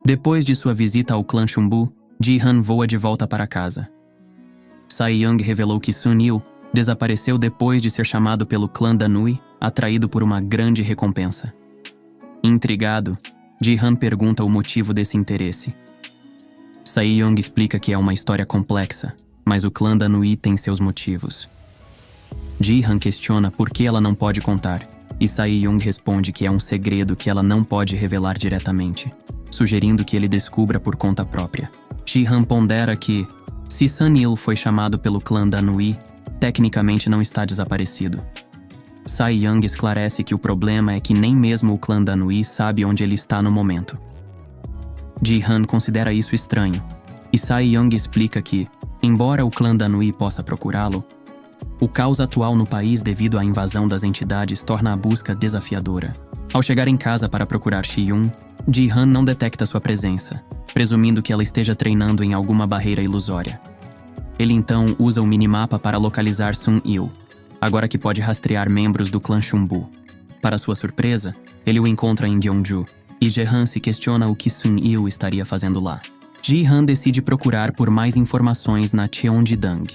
Depois de sua visita ao clã Xunbu, Ji-han voa de volta para casa. Sai-young revelou que Sun-il desapareceu depois de ser chamado pelo clã Danui, atraído por uma grande recompensa. Intrigado, Ji-han pergunta o motivo desse interesse. Sai-young explica que é uma história complexa, mas o clã Danui tem seus motivos. Ji-han questiona por que ela não pode contar, e Sai-young responde que é um segredo que ela não pode revelar diretamente, sugerindo que ele descubra por conta própria. Ji-han pondera que, se Sun-il foi chamado pelo clã Danui, tecnicamente não está desaparecido. Sai-young esclarece que o problema é que nem mesmo o clã Danui sabe onde ele está no momento. Ji-han considera isso estranho, e Sai-young explica que, embora o clã Danui possa procurá-lo, o caos atual no país devido à invasão das entidades torna a busca desafiadora. Ao chegar em casa para procurar Shi-yun, Ji-han não detecta sua presença, presumindo que ela esteja treinando em alguma barreira ilusória. Ele então usa o minimapa para localizar Sun-il, agora que pode rastrear membros do clã Xunbu. Para sua surpresa, ele o encontra em Gyeongju, e Ji-han se questiona o que Sun-il estaria fazendo lá. Ji-han decide procurar por mais informações na Cheondidang.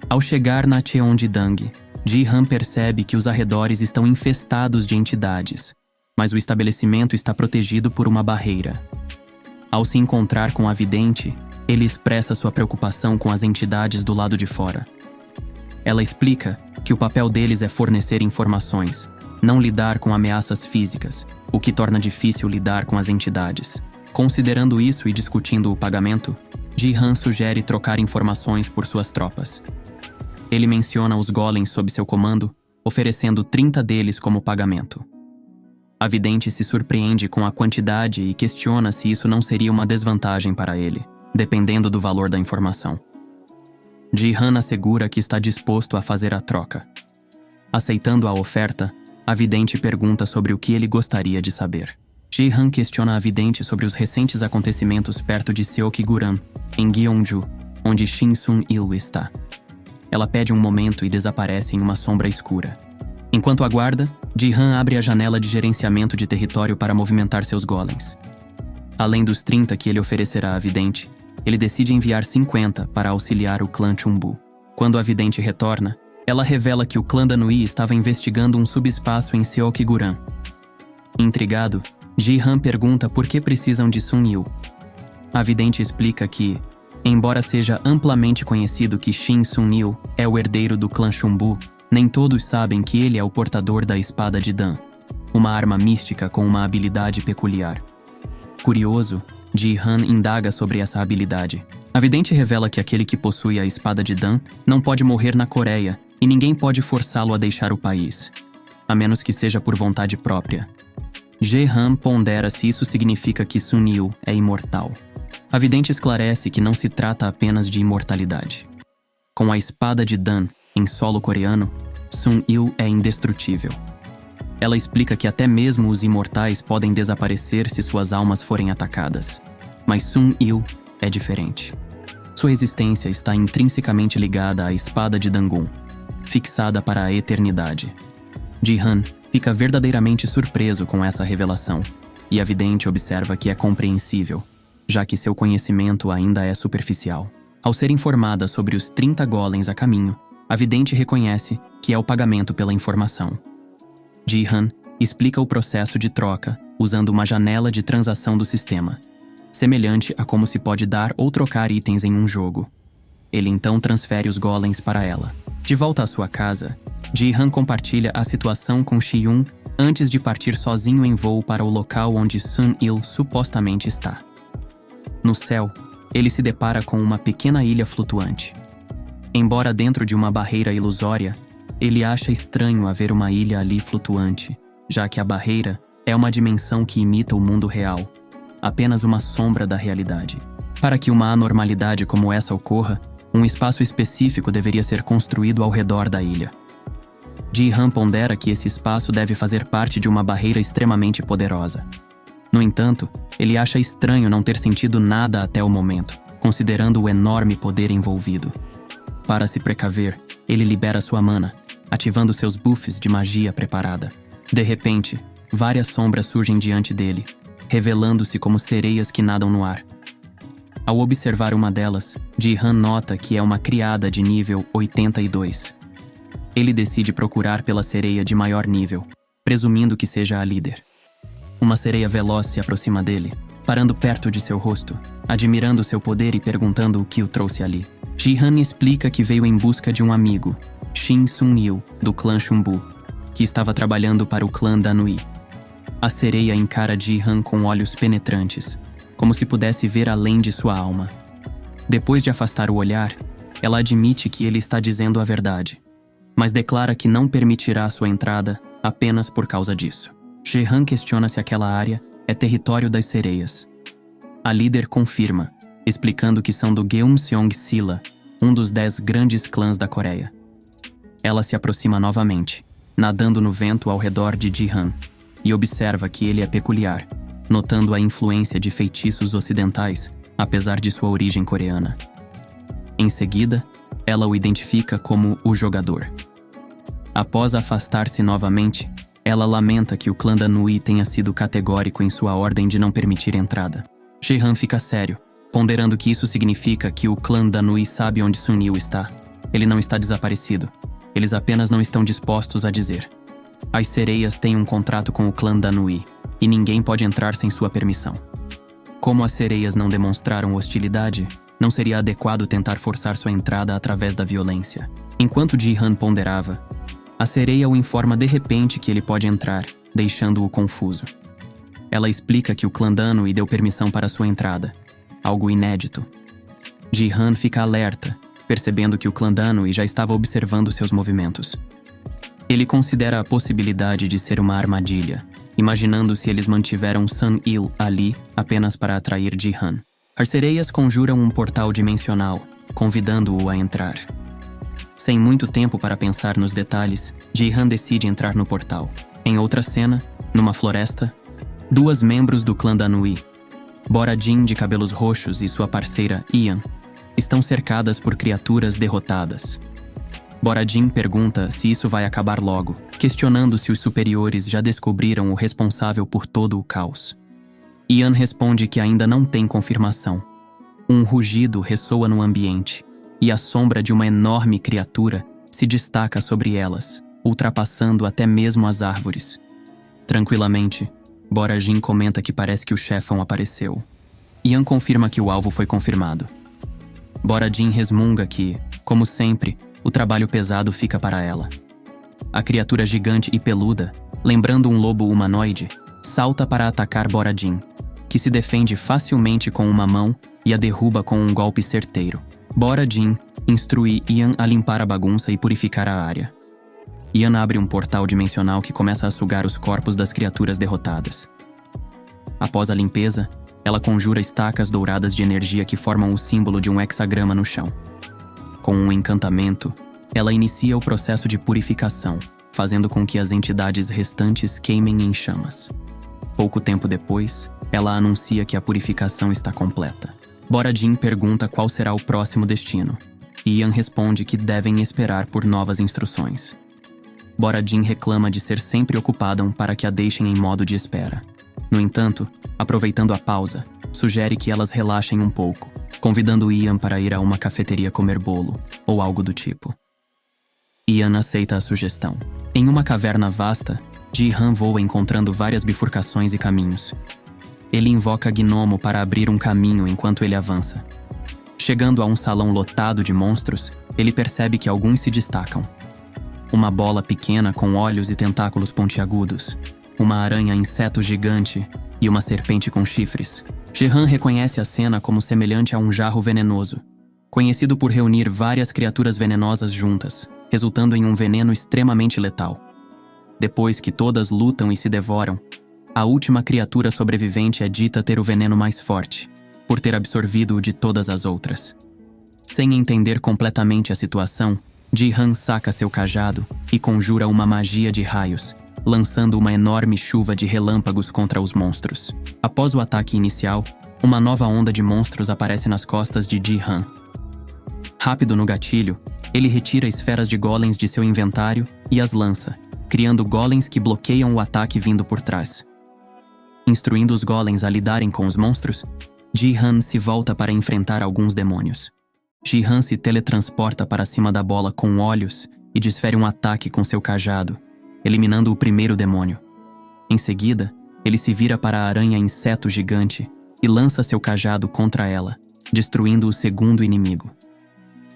Ao chegar na Cheondidang, Ji-han percebe que os arredores estão infestados de entidades, mas o estabelecimento está protegido por uma barreira. Ao se encontrar com a vidente, ele expressa sua preocupação com as entidades do lado de fora. Ela explica que o papel deles é fornecer informações, não lidar com ameaças físicas, o que torna difícil lidar com as entidades. Considerando isso e discutindo o pagamento, Ji-han sugere trocar informações por suas tropas. Ele menciona os golems sob seu comando, oferecendo 30 deles como pagamento. A vidente se surpreende com a quantidade e questiona se isso não seria uma desvantagem para ele, dependendo do valor da informação. Ji-han assegura que está disposto a fazer a troca. Aceitando a oferta, a vidente pergunta sobre o que ele gostaria de saber. Ji-han questiona a vidente sobre os recentes acontecimentos perto de Seokguram, em Gyeongju, onde Shin Sun-il está. Ela pede um momento e desaparece em uma sombra escura. Enquanto aguarda, Ji-han abre a janela de gerenciamento de território para movimentar seus golems. Além dos 30 que ele oferecerá à vidente, ele decide enviar 50 para auxiliar o clã Xunbu. Quando a vidente retorna, ela revela que o clã Danui estava investigando um subespaço em Seokguram. Intrigado, Ji-han pergunta por que precisam de Sun-il. A vidente explica que, embora seja amplamente conhecido que Shin Sun-il é o herdeiro do clã Xunbu, nem todos sabem que ele é o portador da espada de Dan, uma arma mística com uma habilidade peculiar. Curioso, Ji-han indaga sobre essa habilidade. A vidente revela que aquele que possui a espada de Dan não pode morrer na Coreia e ninguém pode forçá-lo a deixar o país, a menos que seja por vontade própria. Ji-han pondera se isso significa que Sun-il é imortal. A vidente esclarece que não se trata apenas de imortalidade. Com a espada de Dan em solo coreano, Sun-il é indestrutível. Ela explica que até mesmo os imortais podem desaparecer se suas almas forem atacadas. Mas Sun-il é diferente. Sua existência está intrinsecamente ligada à espada de Dangun, fixada para a eternidade. Ji-han fica verdadeiramente surpreso com essa revelação, e a vidente observa que é compreensível, já que seu conhecimento ainda é superficial. Ao ser informada sobre os 30 golems a caminho, a vidente reconhece que é o pagamento pela informação. Ji-han explica o processo de troca usando uma janela de transação do sistema, semelhante a como se pode dar ou trocar itens em um jogo. Ele então transfere os golems para ela. De volta à sua casa, Ji-han compartilha a situação com Shi-yun antes de partir sozinho em voo para o local onde Sun-il supostamente está. No céu, ele se depara com uma pequena ilha flutuante. Embora dentro de uma barreira ilusória, ele acha estranho haver uma ilha ali flutuante, já que a barreira é uma dimensão que imita o mundo real, apenas uma sombra da realidade. Para que uma anormalidade como essa ocorra, um espaço específico deveria ser construído ao redor da ilha. Ji-han pondera que esse espaço deve fazer parte de uma barreira extremamente poderosa. No entanto, ele acha estranho não ter sentido nada até o momento, considerando o enorme poder envolvido. Para se precaver, ele libera sua mana, ativando seus buffs de magia preparada. De repente, várias sombras surgem diante dele, revelando-se como sereias que nadam no ar. Ao observar uma delas, Ji-han nota que é uma criada de nível 82. Ele decide procurar pela sereia de maior nível, presumindo que seja a líder. Uma sereia veloz se aproxima dele, parando perto de seu rosto, admirando seu poder e perguntando o que o trouxe ali. Ji-han explica que veio em busca de um amigo, Shin Sun-il, do clã Chunbu, que estava trabalhando para o clã da Nui. A sereia encara Ji-han com olhos penetrantes, como se pudesse ver além de sua alma. Depois de afastar o olhar, ela admite que ele está dizendo a verdade, mas declara que não permitirá sua entrada apenas por causa disso. Ji-han questiona se aquela área é território das sereias. A líder confirma, explicando que são do Geumseong-sila, um dos 10 grandes clãs da Coreia. Ela se aproxima novamente, nadando no vento ao redor de Ji-han, e observa que ele é peculiar, notando a influência de feitiços ocidentais, apesar de sua origem coreana. Em seguida, ela o identifica como o jogador. Após afastar-se novamente, ela lamenta que o clã da Nui tenha sido categórico em sua ordem de não permitir entrada. Ji-han fica sério, ponderando que isso significa que o clã da Nui sabe onde Sun-il está. Ele não está desaparecido. Eles apenas não estão dispostos a dizer. As sereias têm um contrato com o clã da Nui, e ninguém pode entrar sem sua permissão. Como as sereias não demonstraram hostilidade, não seria adequado tentar forçar sua entrada através da violência. Enquanto Ji-han ponderava, a sereia o informa de repente que ele pode entrar, deixando-o confuso. Ela explica que o clã da Nui deu permissão para sua entrada, algo inédito. Ji-han fica alerta, percebendo que o clã da Nui já estava observando seus movimentos. Ele considera a possibilidade de ser uma armadilha, imaginando se eles mantiveram Sun-il ali apenas para atrair Ji-han. As sereias conjuram um portal dimensional, convidando-o a entrar. Sem muito tempo para pensar nos detalhes, Ji-han decide entrar no portal. Em outra cena, numa floresta, 2 membros do clã da Nui, Bora-jin de cabelos roxos e sua parceira Ian, estão cercadas por criaturas derrotadas. Bora-jin pergunta se isso vai acabar logo, questionando se os superiores já descobriram o responsável por todo o caos. Ian responde que ainda não tem confirmação. Um rugido ressoa no ambiente, e a sombra de uma enorme criatura se destaca sobre elas, ultrapassando até mesmo as árvores. Tranquilamente, Bora-jin comenta que parece que o chefão apareceu. Ian confirma que o alvo foi confirmado. Bora-jin resmunga que, como sempre, o trabalho pesado fica para ela. A criatura gigante e peluda, lembrando um lobo humanoide, salta para atacar Bora-jin, que se defende facilmente com uma mão e a derruba com um golpe certeiro. Bora-jin instrui Ian a limpar a bagunça e purificar a área. Ian abre um portal dimensional que começa a sugar os corpos das criaturas derrotadas. Após a limpeza, ela conjura estacas douradas de energia que formam o símbolo de um hexagrama no chão. Com um encantamento, ela inicia o processo de purificação, fazendo com que as entidades restantes queimem em chamas. Pouco tempo depois, ela anuncia que a purificação está completa. Bora-jin pergunta qual será o próximo destino, e Ian responde que devem esperar por novas instruções. Bora-jin reclama de ser sempre ocupada para que a deixem em modo de espera. No entanto, aproveitando a pausa, sugere que elas relaxem um pouco, convidando Ian para ir a uma cafeteria comer bolo, ou algo do tipo. Ian aceita a sugestão. Em uma caverna vasta, Ji-han voa encontrando várias bifurcações e caminhos. Ele invoca Gnomo para abrir um caminho enquanto ele avança. Chegando a um salão lotado de monstros, ele percebe que alguns se destacam. Uma bola pequena com olhos e tentáculos pontiagudos, uma aranha-inseto gigante e uma serpente com chifres. Ji-han reconhece a cena como semelhante a um jarro venenoso, conhecido por reunir várias criaturas venenosas juntas, resultando em um veneno extremamente letal. Depois que todas lutam e se devoram, a última criatura sobrevivente é dita ter o veneno mais forte, por ter absorvido o de todas as outras. Sem entender completamente a situação, Ji-han saca seu cajado e conjura uma magia de raios, lançando uma enorme chuva de relâmpagos contra os monstros. Após o ataque inicial, uma nova onda de monstros aparece nas costas de Ji-han. Rápido no gatilho, ele retira esferas de golems de seu inventário e as lança, criando golems que bloqueiam o ataque vindo por trás. Instruindo os golems a lidarem com os monstros, Ji-han se volta para enfrentar alguns demônios. Ji-han se teletransporta para cima da bola com olhos e desfere um ataque com seu cajado, eliminando o primeiro demônio. Em seguida, ele se vira para a aranha inseto gigante e lança seu cajado contra ela, destruindo o segundo inimigo.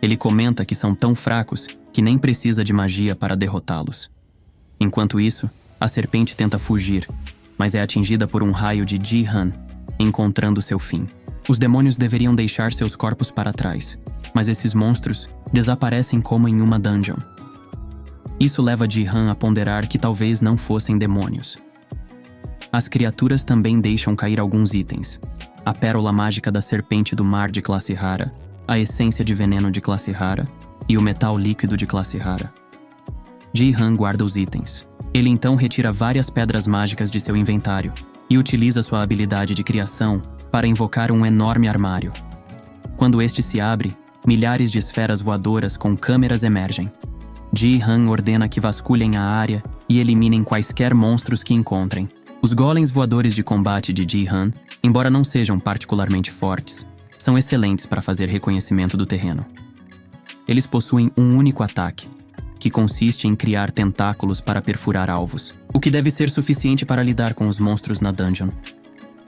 Ele comenta que são tão fracos que nem precisa de magia para derrotá-los. Enquanto isso, a serpente tenta fugir, mas é atingida por um raio de Ji-han, encontrando seu fim. Os demônios deveriam deixar seus corpos para trás, mas esses monstros desaparecem como em uma dungeon. Isso leva Ji-han a ponderar que talvez não fossem demônios. As criaturas também deixam cair alguns itens: a pérola mágica da serpente do mar de classe rara, a essência de veneno de classe rara e o metal líquido de classe rara. Ji-han guarda os itens. Ele então retira várias pedras mágicas de seu inventário e utiliza sua habilidade de criação para invocar um enorme armário. Quando este se abre, milhares de esferas voadoras com câmeras emergem. Ji-han ordena que vasculhem a área e eliminem quaisquer monstros que encontrem. Os golems voadores de combate de Ji-han, embora não sejam particularmente fortes, são excelentes para fazer reconhecimento do terreno. Eles possuem um único ataque, que consiste em criar tentáculos para perfurar alvos, o que deve ser suficiente para lidar com os monstros na dungeon.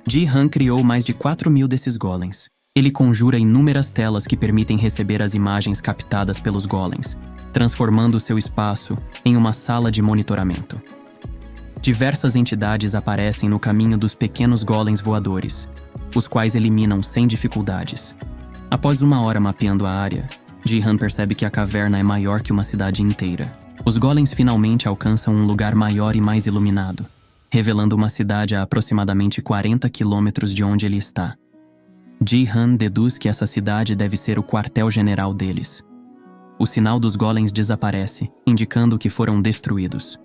Ji-han criou mais de 4.000 desses golems. Ele conjura inúmeras telas que permitem receber as imagens captadas pelos golems, transformando seu espaço em uma sala de monitoramento. Diversas entidades aparecem no caminho dos pequenos golems voadores, os quais eliminam sem dificuldades. Após 1 hora mapeando a área, Ji-han percebe que a caverna é maior que uma cidade inteira. Os golems finalmente alcançam um lugar maior e mais iluminado, revelando uma cidade a aproximadamente 40 quilômetros de onde ele está. Ji-han deduz que essa cidade deve ser o quartel-general deles. O sinal dos golems desaparece, indicando que foram destruídos.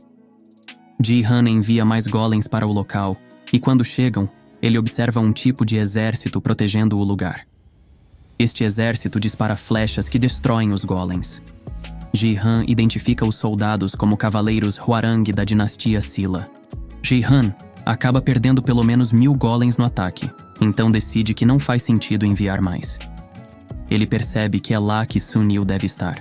Ji-han envia mais golems para o local, e quando chegam, ele observa um tipo de exército protegendo o lugar. Este exército dispara flechas que destroem os golems. Ji-han identifica os soldados como cavaleiros Hwarang da dinastia Silla. Ji-han acaba perdendo pelo menos 1.000 golems no ataque, então decide que não faz sentido enviar mais. Ele percebe que é lá que Sun-il deve estar.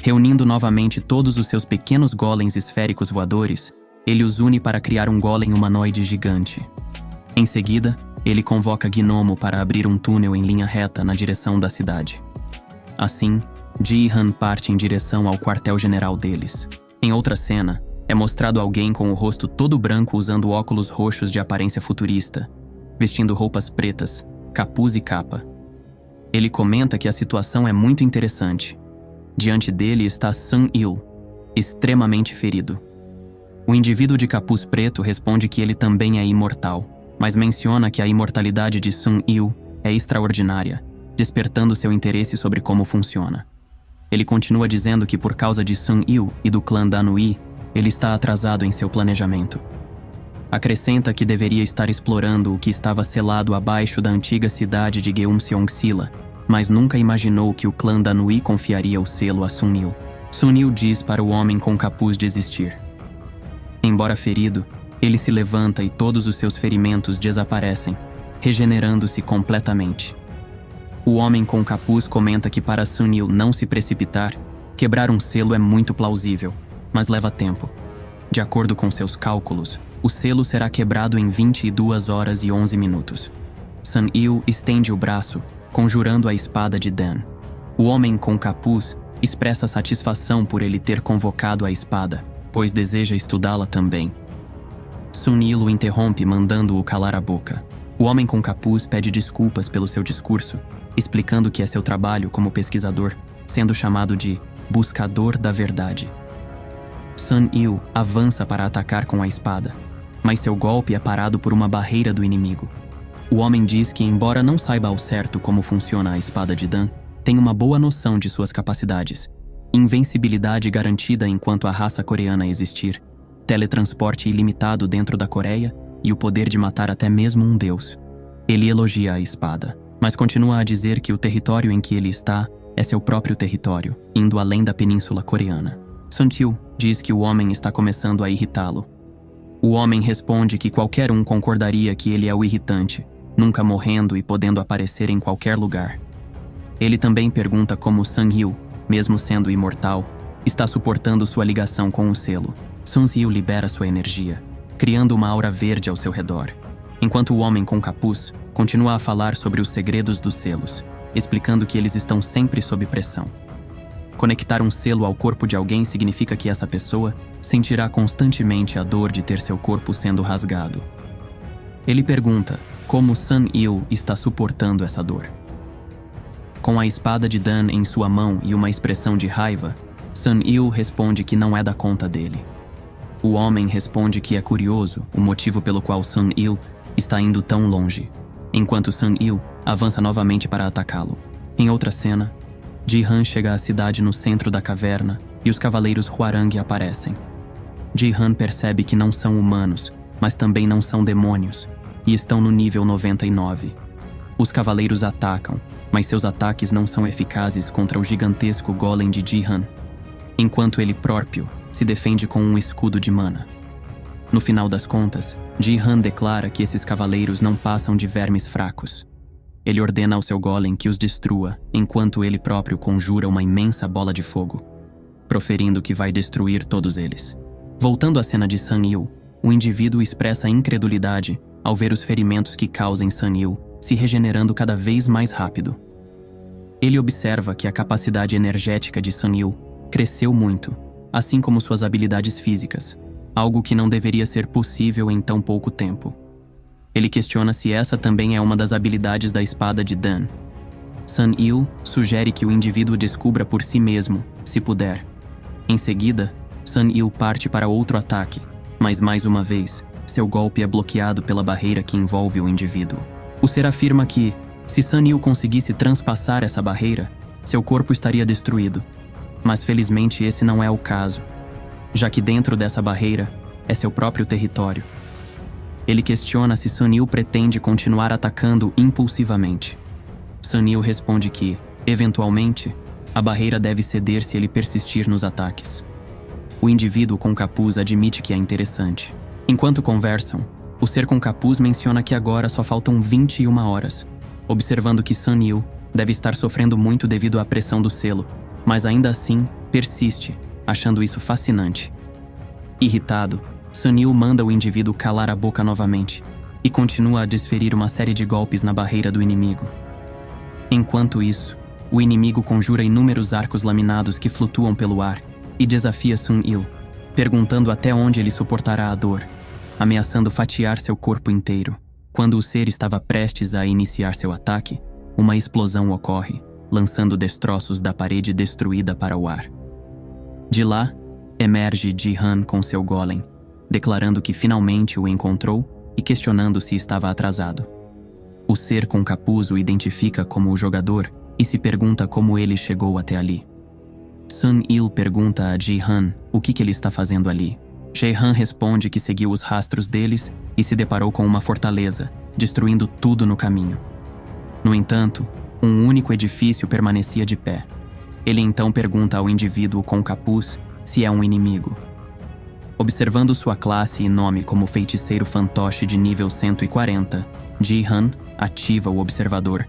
Reunindo novamente todos os seus pequenos golems esféricos voadores, ele os une para criar um golem humanoide gigante. Em seguida, ele convoca Gnomo para abrir um túnel em linha reta na direção da cidade. Assim, Ji-han parte em direção ao quartel-general deles. Em outra cena, é mostrado alguém com o rosto todo branco usando óculos roxos de aparência futurista, vestindo roupas pretas, capuz e capa. Ele comenta que a situação é muito interessante. Diante dele está Sun-il, extremamente ferido. O indivíduo de capuz preto responde que ele também é imortal, mas menciona que a imortalidade de Sun-il é extraordinária, despertando seu interesse sobre como funciona. Ele continua dizendo que por causa de Sun-il e do clã Danui, ele está atrasado em seu planejamento. Acrescenta que deveria estar explorando o que estava selado abaixo da antiga cidade de Geumseong-silla, mas nunca imaginou que o clã Danui confiaria o selo a Sun-il. Sun-il diz para o homem com capuz desistir. Embora ferido, ele se levanta e todos os seus ferimentos desaparecem, regenerando-se completamente. O homem com capuz comenta que para Sun-il não se precipitar, quebrar um selo é muito plausível, mas leva tempo. De acordo com seus cálculos, o selo será quebrado em 22 horas e 11 minutos. Sun-il estende o braço, conjurando a espada de Dan. O homem com capuz expressa satisfação por ele ter convocado a espada, pois deseja estudá-la também. Sun-il o interrompe, mandando-o calar a boca. O homem com capuz pede desculpas pelo seu discurso, explicando que é seu trabalho como pesquisador, sendo chamado de buscador da verdade. Sun-il avança para atacar com a espada, mas seu golpe é parado por uma barreira do inimigo. O homem diz que, embora não saiba ao certo como funciona a espada de Dan, tem uma boa noção de suas capacidades. Invencibilidade garantida enquanto a raça coreana existir, teletransporte ilimitado dentro da Coreia e o poder de matar até mesmo um deus. Ele elogia a espada, mas continua a dizer que o território em que ele está é seu próprio território, indo além da península coreana. Sun-il diz que o homem está começando a irritá-lo. O homem responde que qualquer um concordaria que ele é o irritante, nunca morrendo e podendo aparecer em qualquer lugar. Ele também pergunta como Sun-Hil, mesmo sendo imortal, está suportando sua ligação com o selo. Sun-Hil libera sua energia, criando uma aura verde ao seu redor, enquanto o homem com capuz continua a falar sobre os segredos dos selos, explicando que eles estão sempre sob pressão. Conectar um selo ao corpo de alguém significa que essa pessoa sentirá constantemente a dor de ter seu corpo sendo rasgado. Ele pergunta como Sun-Hil está suportando essa dor. Com a espada de Dan em sua mão e uma expressão de raiva, Sun-Hil responde que não é da conta dele. O homem responde que é curioso o motivo pelo qual Sun-Hil está indo tão longe, enquanto Sun-Hil avança novamente para atacá-lo. Em outra cena, Ji-Han chega à cidade no centro da caverna e os cavaleiros Hwarang aparecem. Ji-Han percebe que não são humanos, mas também não são demônios, e estão no nível 99. Os cavaleiros atacam, mas seus ataques não são eficazes contra o gigantesco golem de Ji-Han, enquanto ele próprio se defende com um escudo de mana. No final das contas, Ji-Han declara que esses cavaleiros não passam de vermes fracos. Ele ordena ao seu golem que os destrua, enquanto ele próprio conjura uma imensa bola de fogo, proferindo que vai destruir todos eles. Voltando à cena de Sun-Hil, o indivíduo expressa incredulidade ao ver os ferimentos que causa em Sun-Hil se regenerando cada vez mais rápido. Ele observa que a capacidade energética de Sun-Hil cresceu muito, assim como suas habilidades físicas, algo que não deveria ser possível em tão pouco tempo. Ele questiona se essa também é uma das habilidades da espada de Dan. Sun-Hil sugere que o indivíduo descubra por si mesmo, se puder. Em seguida, Sun-Hil parte para outro ataque, mas mais uma vez, seu golpe é bloqueado pela barreira que envolve o indivíduo. O ser afirma que, se Sun-Hil conseguisse transpassar essa barreira, seu corpo estaria destruído. Mas felizmente esse não é o caso, já que dentro dessa barreira é seu próprio território. Ele questiona se Sun-Hil pretende continuar atacando impulsivamente. Sun-Hil responde que, eventualmente, a barreira deve ceder se ele persistir nos ataques. O indivíduo com capuz admite que é interessante. Enquanto conversam, o ser com capuz menciona que agora só faltam 21 horas, observando que Sun-Hil deve estar sofrendo muito devido à pressão do selo, mas ainda assim persiste, achando isso fascinante. Irritado, Sun-Hil manda o indivíduo calar a boca novamente e continua a desferir uma série de golpes na barreira do inimigo. Enquanto isso, o inimigo conjura inúmeros arcos laminados que flutuam pelo ar e desafia Sun-Hil, perguntando até onde ele suportará a dor, ameaçando fatiar seu corpo inteiro. Quando o ser estava prestes a iniciar seu ataque, uma explosão ocorre, lançando destroços da parede destruída para o ar. De lá, emerge Ji-Han com seu golem, declarando que finalmente o encontrou e questionando se estava atrasado. O ser com capuz o identifica como o jogador e se pergunta como ele chegou até ali. Sun-Hil pergunta a Ji-Han o que ele está fazendo ali. Ji-Han responde que seguiu os rastros deles e se deparou com uma fortaleza, destruindo tudo no caminho. No entanto, um único edifício permanecia de pé. Ele então pergunta ao indivíduo com capuz se é um inimigo. Observando sua classe e nome como feiticeiro fantoche de nível 140, Ji-Han ativa o observador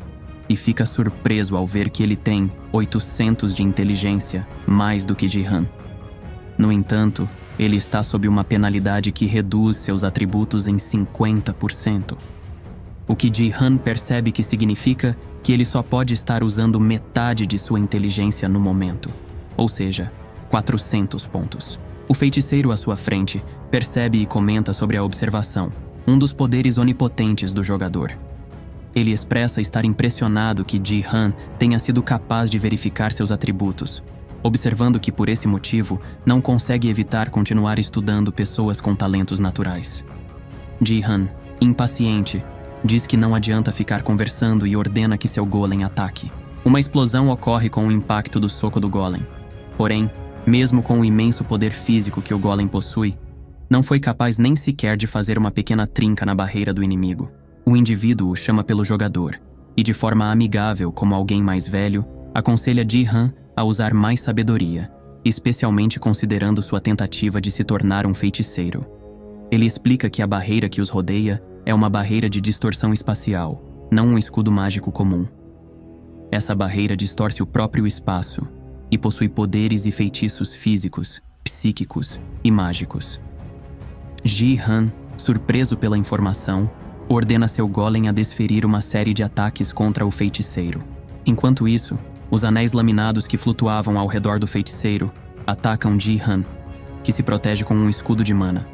e fica surpreso ao ver que ele tem 800 de inteligência, mais do que Ji-Han. No entanto, ele está sob uma penalidade que reduz seus atributos em 50%. O que Ji-Han percebe que significa que ele só pode estar usando metade de sua inteligência no momento, ou seja, 400 pontos. O feiticeiro à sua frente percebe e comenta sobre a observação, um dos poderes onipotentes do jogador. Ele expressa estar impressionado que Ji-Han tenha sido capaz de verificar seus atributos, observando que por esse motivo não consegue evitar continuar estudando pessoas com talentos naturais. Ji-Han, impaciente, diz que não adianta ficar conversando e ordena que seu golem ataque. Uma explosão ocorre com o impacto do soco do golem. Porém, mesmo com o imenso poder físico que o golem possui, não foi capaz nem sequer de fazer uma pequena trinca na barreira do inimigo. O indivíduo o chama pelo jogador, e de forma amigável como alguém mais velho, aconselha Ji-Han a usar mais sabedoria, especialmente considerando sua tentativa de se tornar um feiticeiro. Ele explica que a barreira que os rodeia é uma barreira de distorção espacial, não um escudo mágico comum. Essa barreira distorce o próprio espaço e possui poderes e feitiços físicos, psíquicos e mágicos. Ji-Han, surpreso pela informação, ordena seu golem a desferir uma série de ataques contra o feiticeiro. Enquanto isso, os anéis laminados que flutuavam ao redor do feiticeiro atacam Ji-Han, que se protege com um escudo de mana.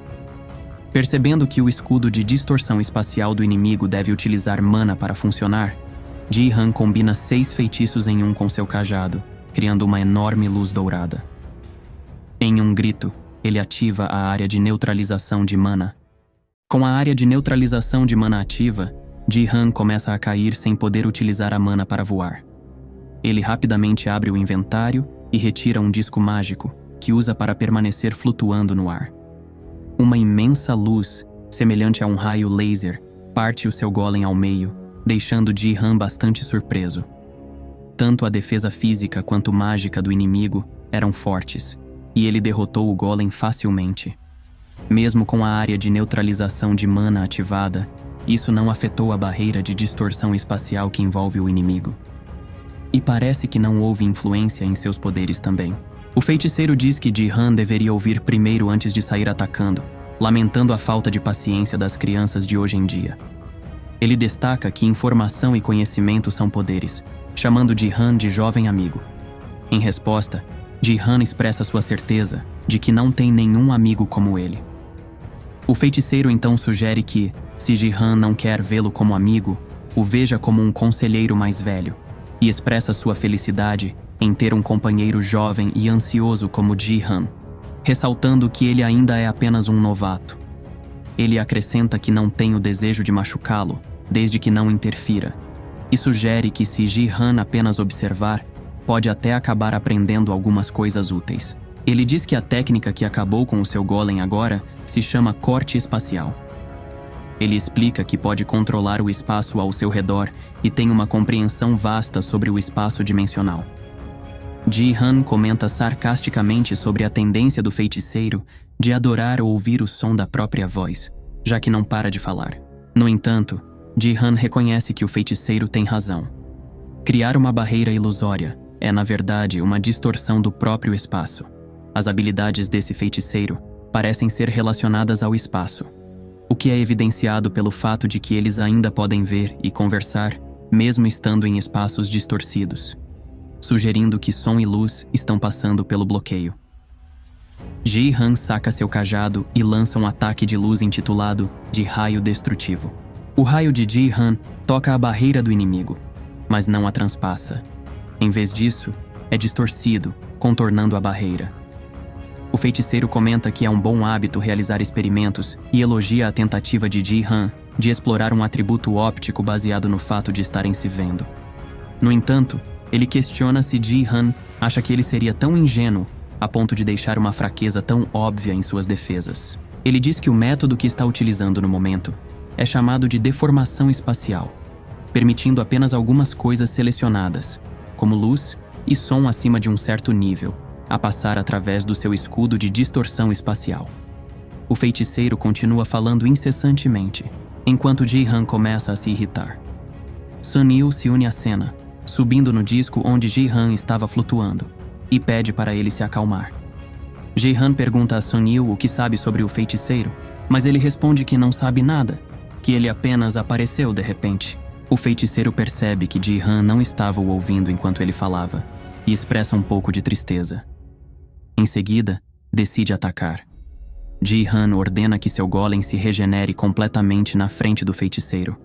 Percebendo que o escudo de distorção espacial do inimigo deve utilizar mana para funcionar, Ji-Han combina 6 feitiços em um com seu cajado, criando uma enorme luz dourada. Em um grito, ele ativa a área de neutralização de mana. Com a área de neutralização de mana ativa, Ji-Han começa a cair sem poder utilizar a mana para voar. Ele rapidamente abre o inventário e retira um disco mágico, que usa para permanecer flutuando no ar. Uma imensa luz, semelhante a um raio laser, parte o seu golem ao meio, deixando Ji-Han bastante surpreso. Tanto a defesa física quanto mágica do inimigo eram fortes, e ele derrotou o golem facilmente. Mesmo com a área de neutralização de mana ativada, isso não afetou a barreira de distorção espacial que envolve o inimigo. E parece que não houve influência em seus poderes também. O feiticeiro diz que Ji-Han deveria ouvir primeiro antes de sair atacando, lamentando a falta de paciência das crianças de hoje em dia. Ele destaca que informação e conhecimento são poderes, chamando Ji-Han de jovem amigo. Em resposta, Ji-Han expressa sua certeza de que não tem nenhum amigo como ele. O feiticeiro então sugere que, se Ji-Han não quer vê-lo como amigo, o veja como um conselheiro mais velho, e expressa sua felicidade em ter um companheiro jovem e ansioso como Ji-Han, ressaltando que ele ainda é apenas um novato. Ele acrescenta que não tem o desejo de machucá-lo, desde que não interfira, e sugere que se Ji-Han apenas observar, pode até acabar aprendendo algumas coisas úteis. Ele diz que a técnica que acabou com o seu golem agora se chama corte espacial. Ele explica que pode controlar o espaço ao seu redor e tem uma compreensão vasta sobre o espaço dimensional. Ji-Han comenta sarcasticamente sobre a tendência do feiticeiro de adorar ouvir o som da própria voz, já que não para de falar. No entanto, Ji-Han reconhece que o feiticeiro tem razão. Criar uma barreira ilusória é, na verdade, uma distorção do próprio espaço. As habilidades desse feiticeiro parecem ser relacionadas ao espaço, o que é evidenciado pelo fato de que eles ainda podem ver e conversar, mesmo estando em espaços distorcidos, sugerindo que som e luz estão passando pelo bloqueio. Ji-Han saca seu cajado e lança um ataque de luz intitulado de Raio Destrutivo. O raio de Ji-Han toca a barreira do inimigo, mas não a transpassa. Em vez disso, é distorcido, contornando a barreira. O feiticeiro comenta que é um bom hábito realizar experimentos e elogia a tentativa de Ji-Han de explorar um atributo óptico baseado no fato de estarem se vendo. No entanto, ele questiona se Ji-Han acha que ele seria tão ingênuo a ponto de deixar uma fraqueza tão óbvia em suas defesas. Ele diz que o método que está utilizando no momento é chamado de deformação espacial, permitindo apenas algumas coisas selecionadas, como luz e som acima de um certo nível, a passar através do seu escudo de distorção espacial. O feiticeiro continua falando incessantemente, enquanto Ji-Han começa a se irritar. Sun Yu se une à cena, subindo no disco onde Ji-Han estava flutuando, e pede para ele se acalmar. Ji-Han pergunta a Sun Yu o que sabe sobre o feiticeiro, mas ele responde que não sabe nada, que ele apenas apareceu de repente. O feiticeiro percebe que Ji-Han não estava o ouvindo enquanto ele falava, e expressa um pouco de tristeza. Em seguida, decide atacar. Ji-Han ordena que seu golem se regenere completamente na frente do feiticeiro,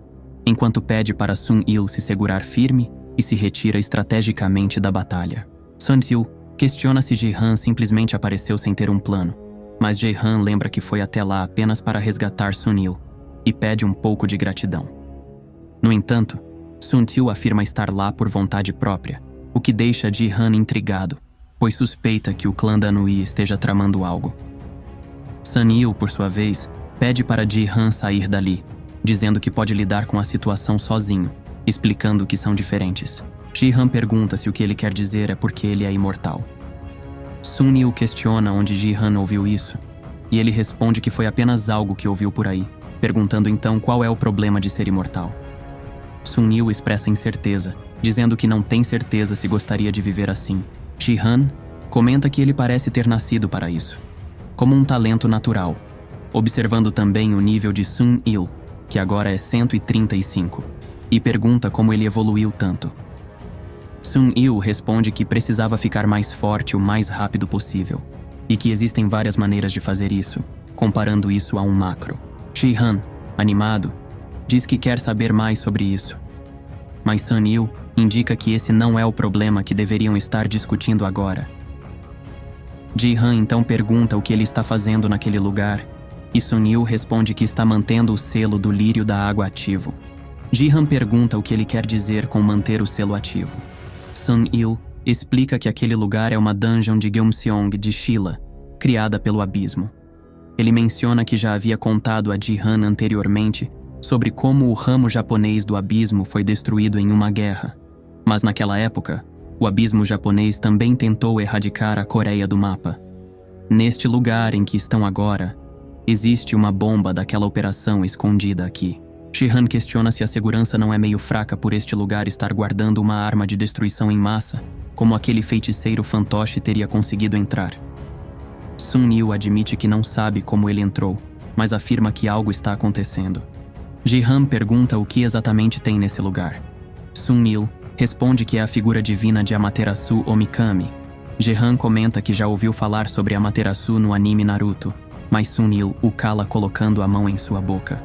enquanto pede para Sun Yu se segurar firme e se retira estrategicamente da batalha. Sun Yu questiona se Ji-Han simplesmente apareceu sem ter um plano, mas Ji-Han lembra que foi até lá apenas para resgatar Sun Yu e pede um pouco de gratidão. No entanto, Sun Yu afirma estar lá por vontade própria, o que deixa Ji-Han intrigado, pois suspeita que o clã Danui esteja tramando algo. Sun Yu, por sua vez, pede para Ji-Han sair dali, dizendo que pode lidar com a situação sozinho, explicando que são diferentes. Ji-Han pergunta se o que ele quer dizer é porque ele é imortal. Sun Yu questiona onde Ji-Han ouviu isso, e ele responde que foi apenas algo que ouviu por aí, perguntando então qual é o problema de ser imortal. Sun Yu expressa incerteza, dizendo que não tem certeza se gostaria de viver assim. Ji-han comenta que ele parece ter nascido para isso, como um talento natural, observando também o nível de Sun Il, que agora é 135, e pergunta como ele evoluiu tanto. Sun Il responde que precisava ficar mais forte o mais rápido possível, e que existem várias maneiras de fazer isso, comparando isso a um macro. Ji-han, animado, diz que quer saber mais sobre isso. Mas Sun Il indica que esse não é o problema que deveriam estar discutindo agora. Ji-han então pergunta o que ele está fazendo naquele lugar, e Sun Il responde que está mantendo o selo do lírio da água ativo. Ji-han pergunta o que ele quer dizer com manter o selo ativo. Sun Il explica que aquele lugar é uma dungeon de Gyeongseong de Shilla, criada pelo abismo. Ele menciona que já havia contado a Ji-han anteriormente sobre como o ramo japonês do abismo foi destruído em uma guerra. Mas naquela época, o abismo japonês também tentou erradicar a Coreia do mapa. Neste lugar em que estão agora, existe uma bomba daquela operação escondida aqui. Ji-han questiona se a segurança não é meio fraca por este lugar estar guardando uma arma de destruição em massa, como aquele feiticeiro fantoche teria conseguido entrar. Sun Il admite que não sabe como ele entrou, mas afirma que algo está acontecendo. Ji-han pergunta o que exatamente tem nesse lugar. Sun Il responde que é a figura divina de Amaterasu Omikami. Ji-han comenta que já ouviu falar sobre Amaterasu no anime Naruto, mas Sun Il o cala colocando a mão em sua boca.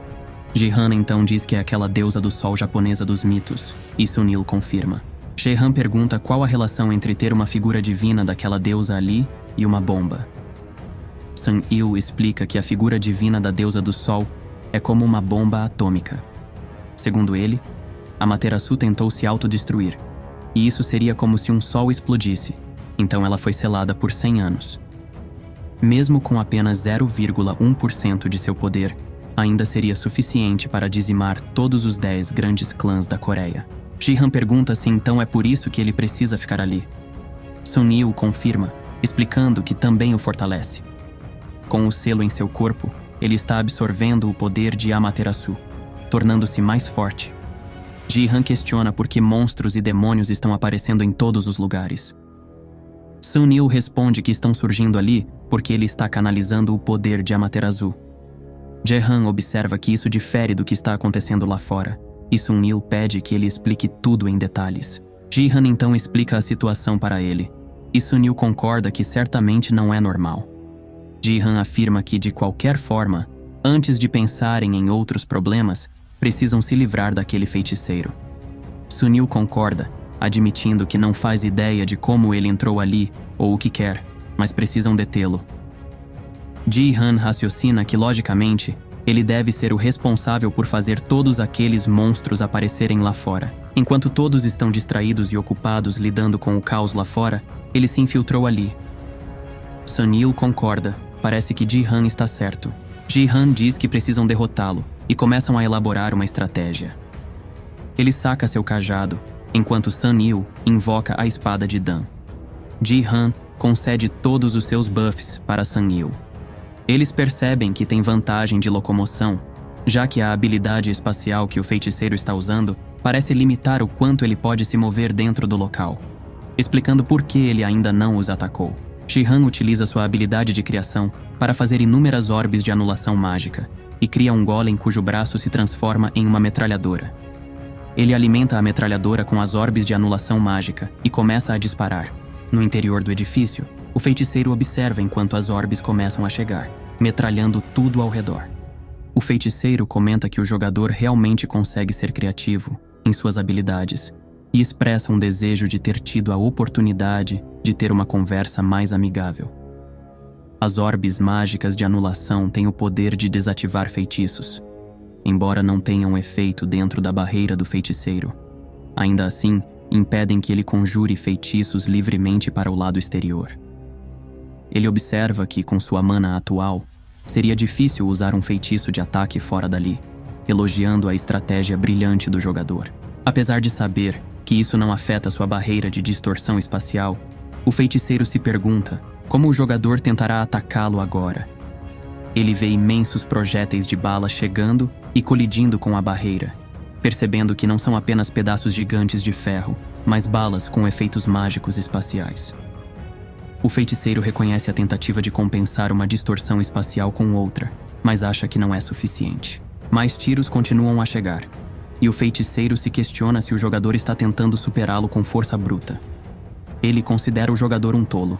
Ji-han então diz que é aquela deusa do sol japonesa dos mitos, e Sun Il confirma. Ji-han pergunta qual a relação entre ter uma figura divina daquela deusa ali e uma bomba. Sun Il explica que a figura divina da deusa do sol é como uma bomba atômica. Segundo ele, Amaterasu tentou se autodestruir, e isso seria como se um sol explodisse, então ela foi selada por 100 anos. Mesmo com apenas 0,1% de seu poder, ainda seria suficiente para dizimar todos os 10 grandes clãs da Coreia. Ji-han pergunta se então é por isso que ele precisa ficar ali. Sun Il confirma, explicando que também o fortalece. Com o selo em seu corpo, ele está absorvendo o poder de Amaterasu, tornando-se mais forte. Ji-han questiona por que monstros e demônios estão aparecendo em todos os lugares. Sun Il responde que estão surgindo ali porque ele está canalizando o poder de Amaterasu. Ji-han observa que isso difere do que está acontecendo lá fora, e Sun Il pede que ele explique tudo em detalhes. Ji-han então explica a situação para ele, e Sun Il concorda que certamente não é normal. Ji-han afirma que, de qualquer forma, antes de pensarem em outros problemas, precisam se livrar daquele feiticeiro. Sun Il concorda, admitindo que não faz ideia de como ele entrou ali ou o que quer, mas precisam detê-lo. Ji-han raciocina que, logicamente, ele deve ser o responsável por fazer todos aqueles monstros aparecerem lá fora. Enquanto todos estão distraídos e ocupados lidando com o caos lá fora, ele se infiltrou ali. Sun Il concorda, parece que Ji-han está certo. Ji-han diz que precisam derrotá-lo e começam a elaborar uma estratégia. Ele saca seu cajado, enquanto Sun Il invoca a espada de Dan. Ji-han concede todos os seus buffs para Sun Il. Eles percebem que tem vantagem de locomoção, já que a habilidade espacial que o feiticeiro está usando parece limitar o quanto ele pode se mover dentro do local, explicando por que ele ainda não os atacou. Ji-han utiliza sua habilidade de criação para fazer inúmeras orbes de anulação mágica e cria um golem cujo braço se transforma em uma metralhadora. Ele alimenta a metralhadora com as orbes de anulação mágica e começa a disparar. No interior do edifício, o feiticeiro observa enquanto as orbes começam a chegar, metralhando tudo ao redor. O feiticeiro comenta que o jogador realmente consegue ser criativo em suas habilidades e expressa um desejo de ter tido a oportunidade de ter uma conversa mais amigável. As orbes mágicas de anulação têm o poder de desativar feitiços, embora não tenham efeito dentro da barreira do feiticeiro. Ainda assim, impedem que ele conjure feitiços livremente para o lado exterior. Ele observa que, com sua mana atual, seria difícil usar um feitiço de ataque fora dali, elogiando a estratégia brilhante do jogador. Apesar de saber que isso não afeta sua barreira de distorção espacial, o feiticeiro se pergunta como o jogador tentará atacá-lo agora. ele vê imensos projéteis de bala chegando e colidindo com a barreira, percebendo que não são apenas pedaços gigantes de ferro, mas balas com efeitos mágicos espaciais. O feiticeiro reconhece a tentativa de compensar uma distorção espacial com outra, mas acha que não é suficiente. Mais tiros continuam a chegar, e o feiticeiro se questiona se o jogador está tentando superá-lo com força bruta. Ele considera o jogador um tolo.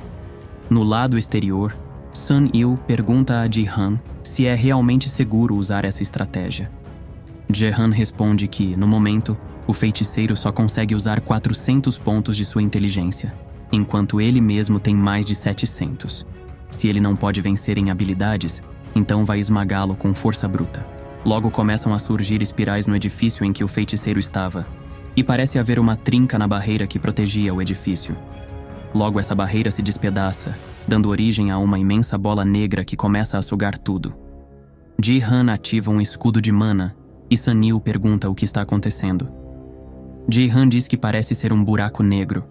No lado exterior, Sun Il pergunta a Ji-han se é realmente seguro usar essa estratégia. Ji-han responde que, no momento, o feiticeiro só consegue usar 400 pontos de sua inteligência, enquanto ele mesmo tem mais de 700. Se ele não pode vencer em habilidades, então vai esmagá-lo com força bruta. Logo começam a surgir espirais no edifício em que o feiticeiro estava, e parece haver uma trinca na barreira que protegia o edifício. Logo essa barreira se despedaça, dando origem a uma imensa bola negra que começa a sugar tudo. Ji-han ativa um escudo de mana, e Sun Il pergunta o que está acontecendo. Ji-han diz que parece ser um buraco negro.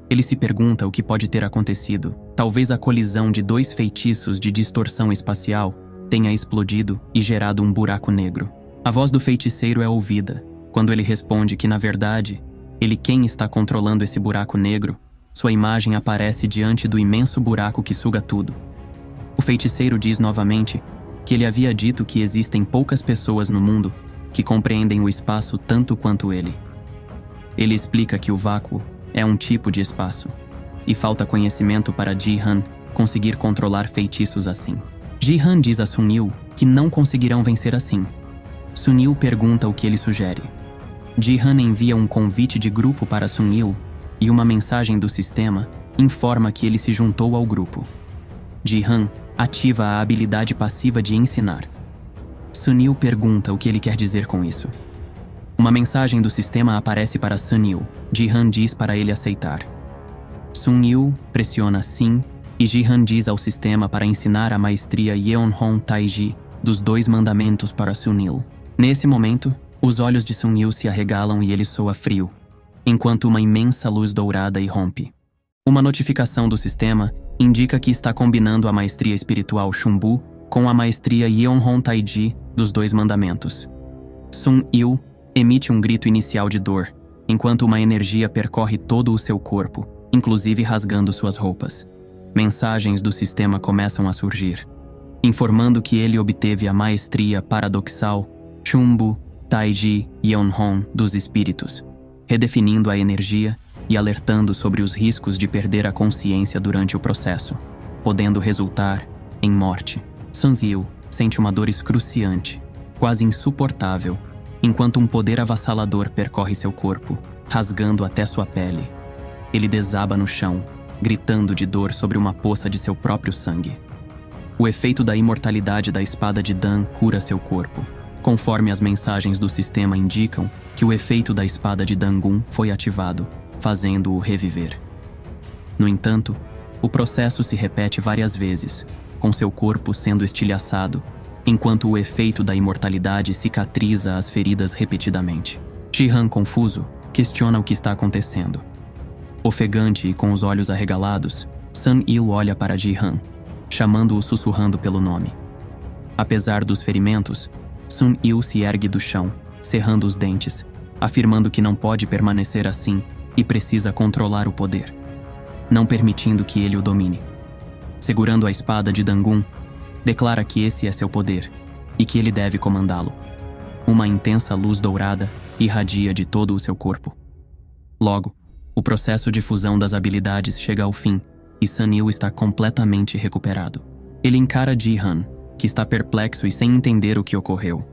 Ele se pergunta o que pode ter acontecido. Talvez a colisão de dois feitiços de distorção espacial tenha explodido e gerado um buraco negro. A voz do feiticeiro é ouvida, quando ele responde que, na verdade, ele quem está controlando esse buraco negro. Sua imagem aparece diante do imenso buraco que suga tudo. O feiticeiro diz novamente que ele havia dito que existem poucas pessoas no mundo que compreendem o espaço tanto quanto ele. Ele explica que o vácuo é um tipo de espaço, e falta conhecimento para Ji-han conseguir controlar feitiços assim. Ji-han diz a Sun Il que não conseguirão vencer assim. Sun Il pergunta o que ele sugere. Ji-han envia um convite de grupo para Sun Il e uma mensagem do sistema informa que ele se juntou ao grupo. Ji-han ativa a habilidade passiva de ensinar. Sun Il pergunta o que ele quer dizer com isso. Uma mensagem do sistema aparece para Sun Il. Ji-han diz para ele aceitar. Sun Il pressiona sim e Ji-han diz ao sistema para ensinar a maestria Yeonhon Taiji dos 2 mandamentos para Sun Il. Nesse momento, os olhos de Sun Il se arregalam e ele soa frio, enquanto uma imensa luz dourada irrompe. Uma notificação do sistema indica que está combinando a maestria espiritual Shunbu com a maestria Yeonhon Taiji dos 2 mandamentos. Sun Il emite um grito inicial de dor, enquanto uma energia percorre todo o seu corpo, inclusive rasgando suas roupas. Mensagens do sistema começam a surgir, informando que ele obteve a maestria paradoxal Shunbu Taiji Yeonhon dos espíritos, redefinindo a energia e alertando sobre os riscos de perder a consciência durante o processo, podendo resultar em morte. Sun Il sente uma dor excruciante, quase insuportável, enquanto um poder avassalador percorre seu corpo, rasgando até sua pele. Ele desaba no chão, gritando de dor sobre uma poça de seu próprio sangue. O efeito da imortalidade da espada de Dan cura seu corpo, conforme as mensagens do sistema indicam que o efeito da espada de Dangun foi ativado, fazendo-o reviver. No entanto, o processo se repete várias vezes, com seu corpo sendo estilhaçado, enquanto o efeito da imortalidade cicatriza as feridas repetidamente. Ji-han, confuso, questiona o que está acontecendo. Ofegante e com os olhos arregalados, Sun Il olha para Ji-han, chamando-o sussurrando pelo nome. Apesar dos ferimentos, Sun Il se ergue do chão, cerrando os dentes, afirmando que não pode permanecer assim e precisa controlar o poder, não permitindo que ele o domine. Segurando a espada de Dangun, declara que esse é seu poder e que ele deve comandá-lo. Uma intensa luz dourada irradia de todo o seu corpo. Logo, o processo de fusão das habilidades chega ao fim e Sun Il está completamente recuperado. Ele encara Ji-han, que está perplexo e sem entender o que ocorreu.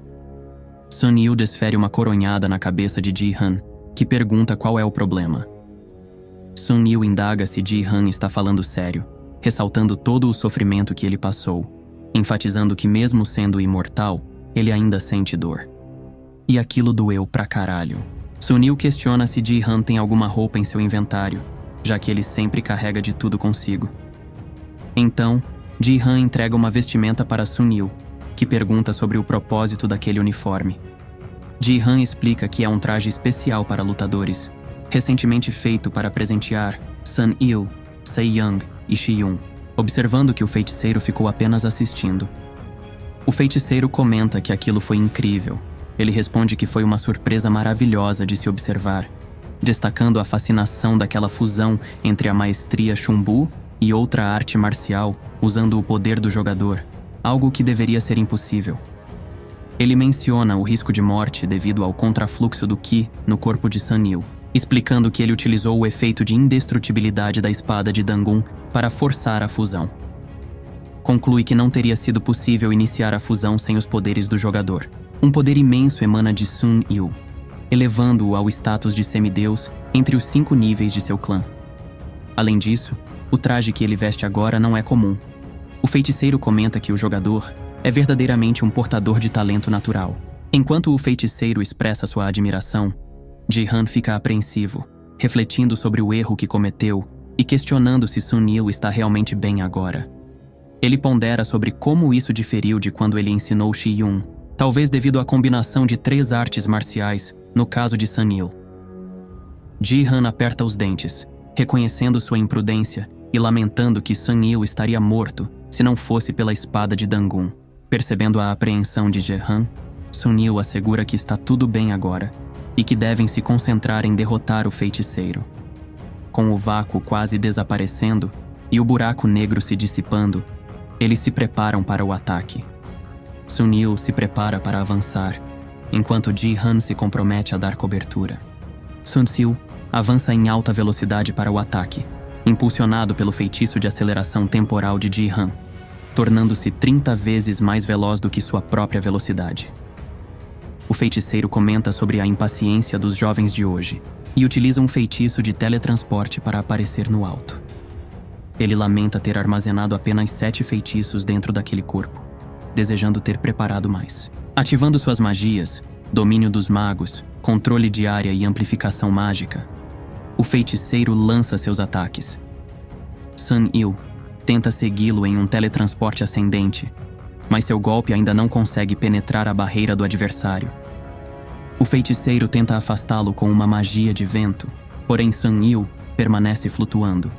Sun Il desfere uma coronhada na cabeça de Ji-han, que pergunta qual é o problema. Sun Il indaga se Ji-han está falando sério, ressaltando todo o sofrimento que ele passou, enfatizando que mesmo sendo imortal, ele ainda sente dor. E aquilo doeu pra caralho. Sun Il questiona se Ji-han tem alguma roupa em seu inventário, já que ele sempre carrega de tudo consigo. Então, Ji-han entrega uma vestimenta para Sun Il, que pergunta sobre o propósito daquele uniforme. Ji-han explica que é um traje especial para lutadores, recentemente feito para presentear Sun Il, Se-young e Shi-yun, observando que o feiticeiro ficou apenas assistindo. O feiticeiro comenta que aquilo foi incrível. Ele responde que foi uma surpresa maravilhosa de se observar, destacando a fascinação daquela fusão entre a maestria Chumbu e outra arte marcial, usando o poder do jogador, algo que deveria ser impossível. Ele menciona o risco de morte devido ao contrafluxo do Qi no corpo de Sun Yu, explicando que ele utilizou o efeito de indestrutibilidade da espada de Dangun para forçar a fusão. Conclui que não teria sido possível iniciar a fusão sem os poderes do jogador. Um poder imenso emana de Sun Yu, elevando-o ao status de semideus entre os 5 níveis de seu clã. Além disso, o traje que ele veste agora não é comum. O feiticeiro comenta que o jogador é verdadeiramente um portador de talento natural. Enquanto o feiticeiro expressa sua admiração, Ji-Han fica apreensivo, refletindo sobre o erro que cometeu e questionando se Sun Yu está realmente bem agora. Ele pondera sobre como isso diferiu de quando ele ensinou Shi-Yun, talvez devido à combinação de 3 artes marciais, no caso de Sun Yu. Ji-Han aperta os dentes, reconhecendo sua imprudência e lamentando que Sun Yu estaria morto se não fosse pela espada de Dangun. Percebendo a apreensão de Ji-Han, Sun Yu assegura que está tudo bem agora e que devem se concentrar em derrotar o feiticeiro. Com o vácuo quase desaparecendo e o buraco negro se dissipando, eles se preparam para o ataque. Sun Yu se prepara para avançar, enquanto Ji-Han se compromete a dar cobertura. Sun Xiu avança em alta velocidade para o ataque, impulsionado pelo feitiço de aceleração temporal de Ji-Han, tornando-se 30 vezes mais veloz do que sua própria velocidade. O feiticeiro comenta sobre a impaciência dos jovens de hoje e utiliza um feitiço de teletransporte para aparecer no alto. Ele lamenta ter armazenado apenas 7 feitiços dentro daquele corpo, desejando ter preparado mais. Ativando suas magias, domínio dos magos, controle de área e amplificação mágica, o feiticeiro lança seus ataques. Sun Yu tenta segui-lo em um teletransporte ascendente, mas seu golpe ainda não consegue penetrar a barreira do adversário. O feiticeiro tenta afastá-lo com uma magia de vento, porém Sun Yu permanece flutuando,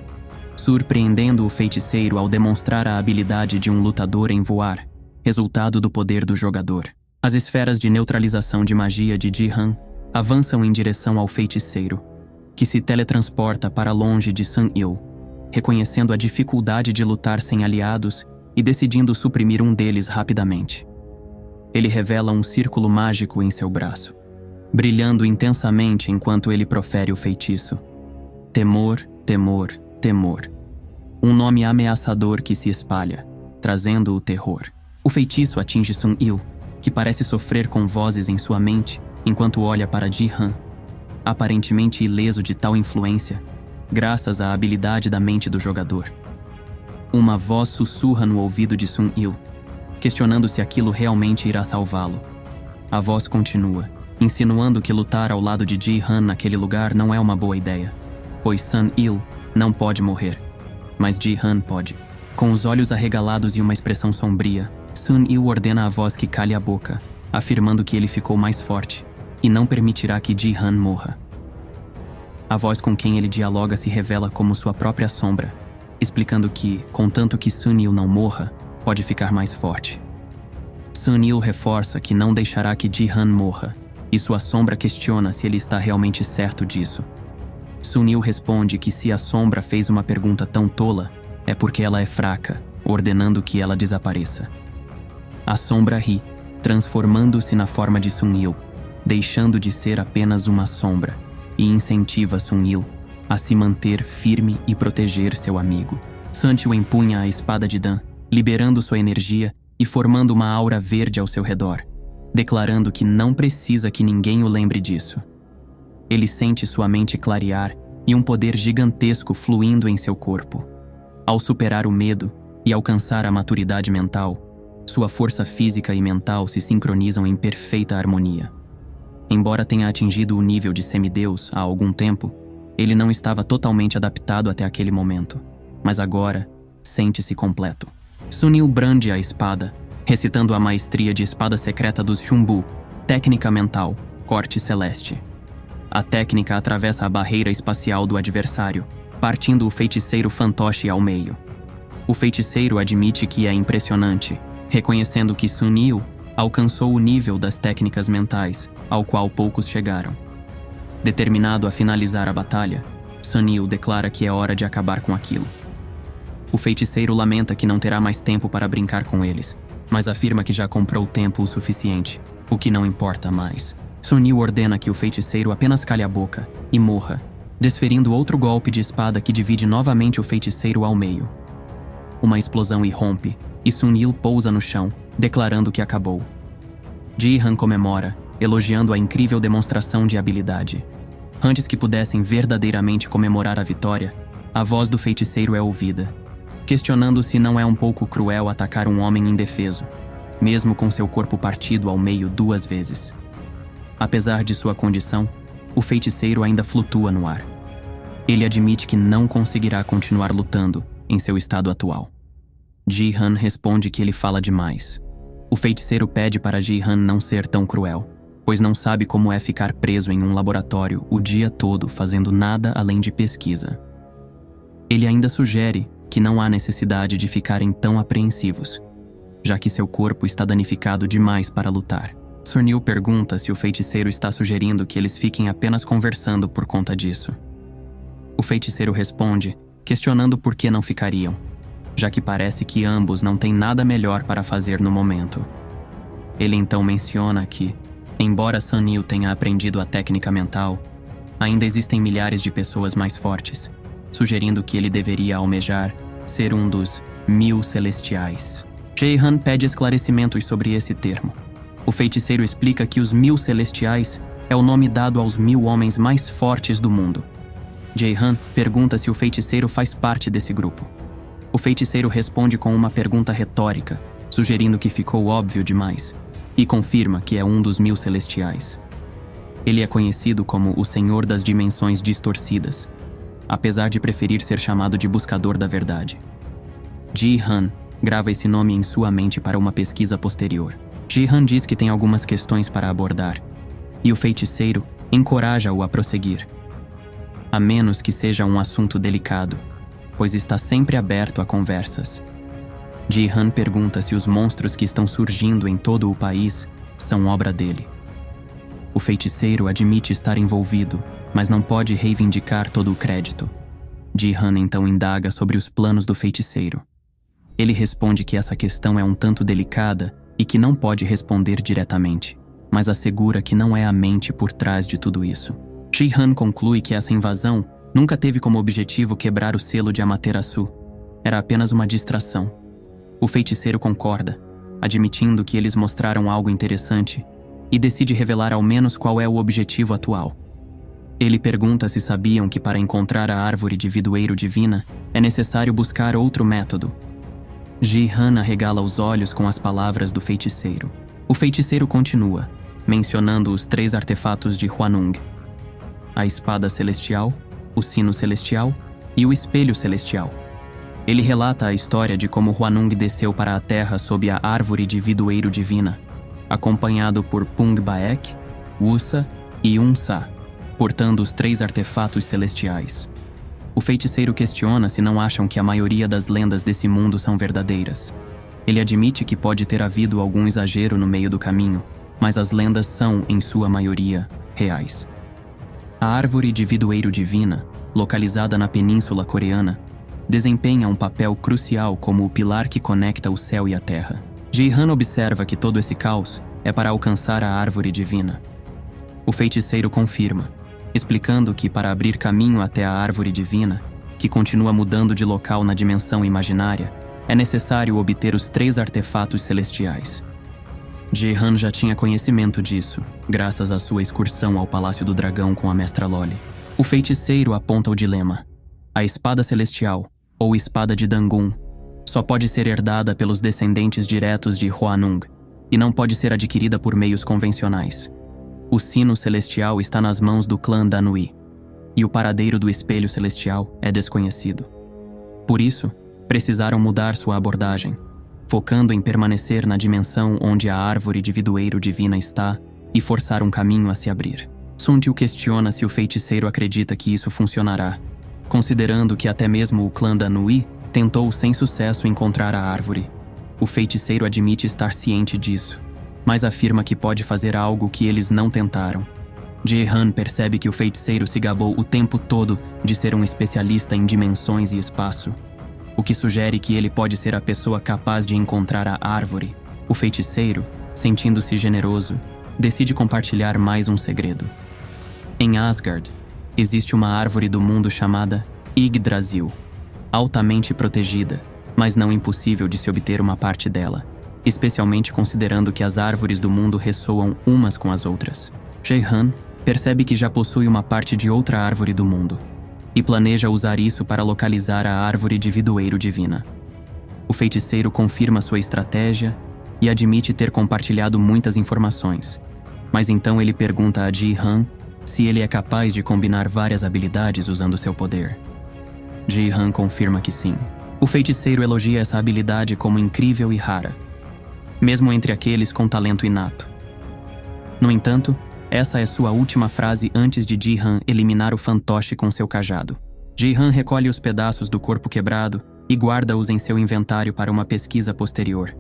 surpreendendo o feiticeiro ao demonstrar a habilidade de um lutador em voar, resultado do poder do jogador. As esferas de neutralização de magia de Ji-Han avançam em direção ao feiticeiro, que se teletransporta para longe de Sun Yu, reconhecendo a dificuldade de lutar sem aliados e decidindo suprimir um deles rapidamente. Ele revela um círculo mágico em seu braço, brilhando intensamente enquanto ele profere o feitiço. Temor, temor, temor. Um nome ameaçador que se espalha, trazendo o terror. O feitiço atinge Sun Yu, que parece sofrer com vozes em sua mente enquanto olha para Ji-Han, aparentemente ileso de tal influência, graças à habilidade da mente do jogador. Uma voz sussurra no ouvido de Sun Yu, questionando se aquilo realmente irá salvá-lo. A voz continua, insinuando que lutar ao lado de Ji-Han naquele lugar não é uma boa ideia, pois Sun Yu não pode morrer, mas Ji-Han pode. Com os olhos arregalados e uma expressão sombria, Sun Yu ordena à voz que cale a boca, afirmando que ele ficou mais forte e não permitirá que Ji-Han morra. A voz com quem ele dialoga se revela como sua própria sombra, explicando que, contanto que Sun Yu não morra, pode ficar mais forte. Sun Yu reforça que não deixará que Ji-Han morra, e sua sombra questiona se ele está realmente certo disso. Sun Yu responde que se a sombra fez uma pergunta tão tola, é porque ela é fraca, ordenando que ela desapareça. A sombra ri, transformando-se na forma de Sun Yu, deixando de ser apenas uma sombra, e incentiva Sun Yu a se manter firme e proteger seu amigo. Sun Yu empunha a espada de Dan, liberando sua energia e formando uma aura verde ao seu redor, declarando que não precisa que ninguém o lembre disso. Ele sente sua mente clarear e um poder gigantesco fluindo em seu corpo. Ao superar o medo e alcançar a maturidade mental, sua força física e mental se sincronizam em perfeita harmonia. Embora tenha atingido o nível de semideus há algum tempo, ele não estava totalmente adaptado até aquele momento, mas agora sente-se completo. Sun Yu brande a espada, recitando a maestria de espada secreta dos Chumbu, técnica mental, corte celeste. A técnica atravessa a barreira espacial do adversário, partindo o feiticeiro fantoche ao meio. O feiticeiro admite que é impressionante, reconhecendo que Sunil alcançou o nível das técnicas mentais, ao qual poucos chegaram. Determinado a finalizar a batalha, Sunil declara que é hora de acabar com aquilo. O feiticeiro lamenta que não terá mais tempo para brincar com eles, mas afirma que já comprou tempo o suficiente, o que não importa mais. Sunil ordena que o feiticeiro apenas calhe a boca e morra, desferindo outro golpe de espada que divide novamente o feiticeiro ao meio. Uma explosão irrompe, e Sunil pousa no chão, declarando que acabou. Jihan comemora, elogiando a incrível demonstração de habilidade. Antes que pudessem verdadeiramente comemorar a vitória, a voz do feiticeiro é ouvida, questionando se não é um pouco cruel atacar um homem indefeso, mesmo com seu corpo partido ao meio 2 vezes. Apesar de sua condição, o feiticeiro ainda flutua no ar. Ele admite que não conseguirá continuar lutando em seu estado atual. Jihan responde que ele fala demais. O feiticeiro pede para Jihan não ser tão cruel, pois não sabe como é ficar preso em um laboratório o dia todo fazendo nada além de pesquisa. Ele ainda sugere que não há necessidade de ficarem tão apreensivos, já que seu corpo está danificado demais para lutar. Sunil pergunta se o feiticeiro está sugerindo que eles fiquem apenas conversando por conta disso. O feiticeiro responde, questionando por que não ficariam, já que parece que ambos não têm nada melhor para fazer no momento. Ele então menciona que, embora Sunil tenha aprendido a técnica mental, ainda existem milhares de pessoas mais fortes, sugerindo que ele deveria almejar ser um dos 1000 celestiais. Jihan pede esclarecimentos sobre esse termo. O feiticeiro explica que os 1000 celestiais é o nome dado aos 1000 homens mais fortes do mundo. Jihan pergunta se o feiticeiro faz parte desse grupo. O feiticeiro responde com uma pergunta retórica, sugerindo que ficou óbvio demais, e confirma que é um dos 1000 celestiais. Ele é conhecido como o Senhor das Dimensões Distorcidas, apesar de preferir ser chamado de Buscador da Verdade. Jihan grava esse nome em sua mente para uma pesquisa posterior. Jihan diz que tem algumas questões para abordar, e o feiticeiro encoraja-o a prosseguir, a menos que seja um assunto delicado, pois está sempre aberto a conversas. Jihan pergunta se os monstros que estão surgindo em todo o país são obra dele. O feiticeiro admite estar envolvido, mas não pode reivindicar todo o crédito. Jihan então indaga sobre os planos do feiticeiro. Ele responde que essa questão é um tanto delicada e que não pode responder diretamente, mas assegura que não é a mente por trás de tudo isso. Jihan conclui que essa invasão nunca teve como objetivo quebrar o selo de Amaterasu. Era apenas uma distração. O feiticeiro concorda, admitindo que eles mostraram algo interessante, e decide revelar ao menos qual é o objetivo atual. Ele pergunta se sabiam que para encontrar a árvore de Vidoeiro Divina é necessário buscar outro método. Jihan arregala os olhos com as palavras do feiticeiro. O feiticeiro continua, mencionando os 3 artefatos de Huanung: a espada celestial, o sino celestial e o espelho celestial. Ele relata a história de como Huanung desceu para a terra sob a árvore de Vidoeiro Divina, acompanhado por Pung Baek, Wusa e Unsa, portando os 3 artefatos celestiais. O feiticeiro questiona se não acham que a maioria das lendas desse mundo são verdadeiras. Ele admite que pode ter havido algum exagero no meio do caminho, mas as lendas são, em sua maioria, reais. A árvore de Vidoeiro Divina, localizada na Península Coreana, desempenha um papel crucial como o pilar que conecta o céu e a terra. Jihan observa que todo esse caos é para alcançar a árvore divina. O feiticeiro confirma, explicando que para abrir caminho até a árvore divina, que continua mudando de local na dimensão imaginária, é necessário obter os 3 artefatos celestiais. Jihan já tinha conhecimento disso, graças à sua excursão ao Palácio do Dragão com a Mestra Loli. O feiticeiro aponta o dilema: a espada celestial, ou espada de Dangun, só pode ser herdada pelos descendentes diretos de Huanung, e não pode ser adquirida por meios convencionais. O sino celestial está nas mãos do clã Danui, e o paradeiro do espelho celestial é desconhecido. Por isso, precisaram mudar sua abordagem, focando em permanecer na dimensão onde a árvore de Vidoeiro Divina está e forçar um caminho a se abrir. Suntil questiona se o feiticeiro acredita que isso funcionará, considerando que até mesmo o clã Danui tentou sem sucesso encontrar a árvore. O feiticeiro admite estar ciente disso, mas afirma que pode fazer algo que eles não tentaram. Ji-han percebe que o feiticeiro se gabou o tempo todo de ser um especialista em dimensões e espaço, o que sugere que ele pode ser a pessoa capaz de encontrar a árvore. O feiticeiro, sentindo-se generoso, decide compartilhar mais um segredo. Em Asgard, existe uma árvore do mundo chamada Yggdrasil, altamente protegida, mas não impossível de se obter uma parte dela, especialmente considerando que as árvores do mundo ressoam umas com as outras. Ji-han percebe que já possui uma parte de outra árvore do mundo, e planeja usar isso para localizar a árvore de Vidoeiro Divina. O feiticeiro confirma sua estratégia e admite ter compartilhado muitas informações, mas então ele pergunta a Ji-han se ele é capaz de combinar várias habilidades usando seu poder. Ji-han confirma que sim. O feiticeiro elogia essa habilidade como incrível e rara, mesmo entre aqueles com talento inato. No entanto, essa é sua última frase antes de Ji-han eliminar o fantoche com seu cajado. Ji-han recolhe os pedaços do corpo quebrado e guarda-os em seu inventário para uma pesquisa posterior.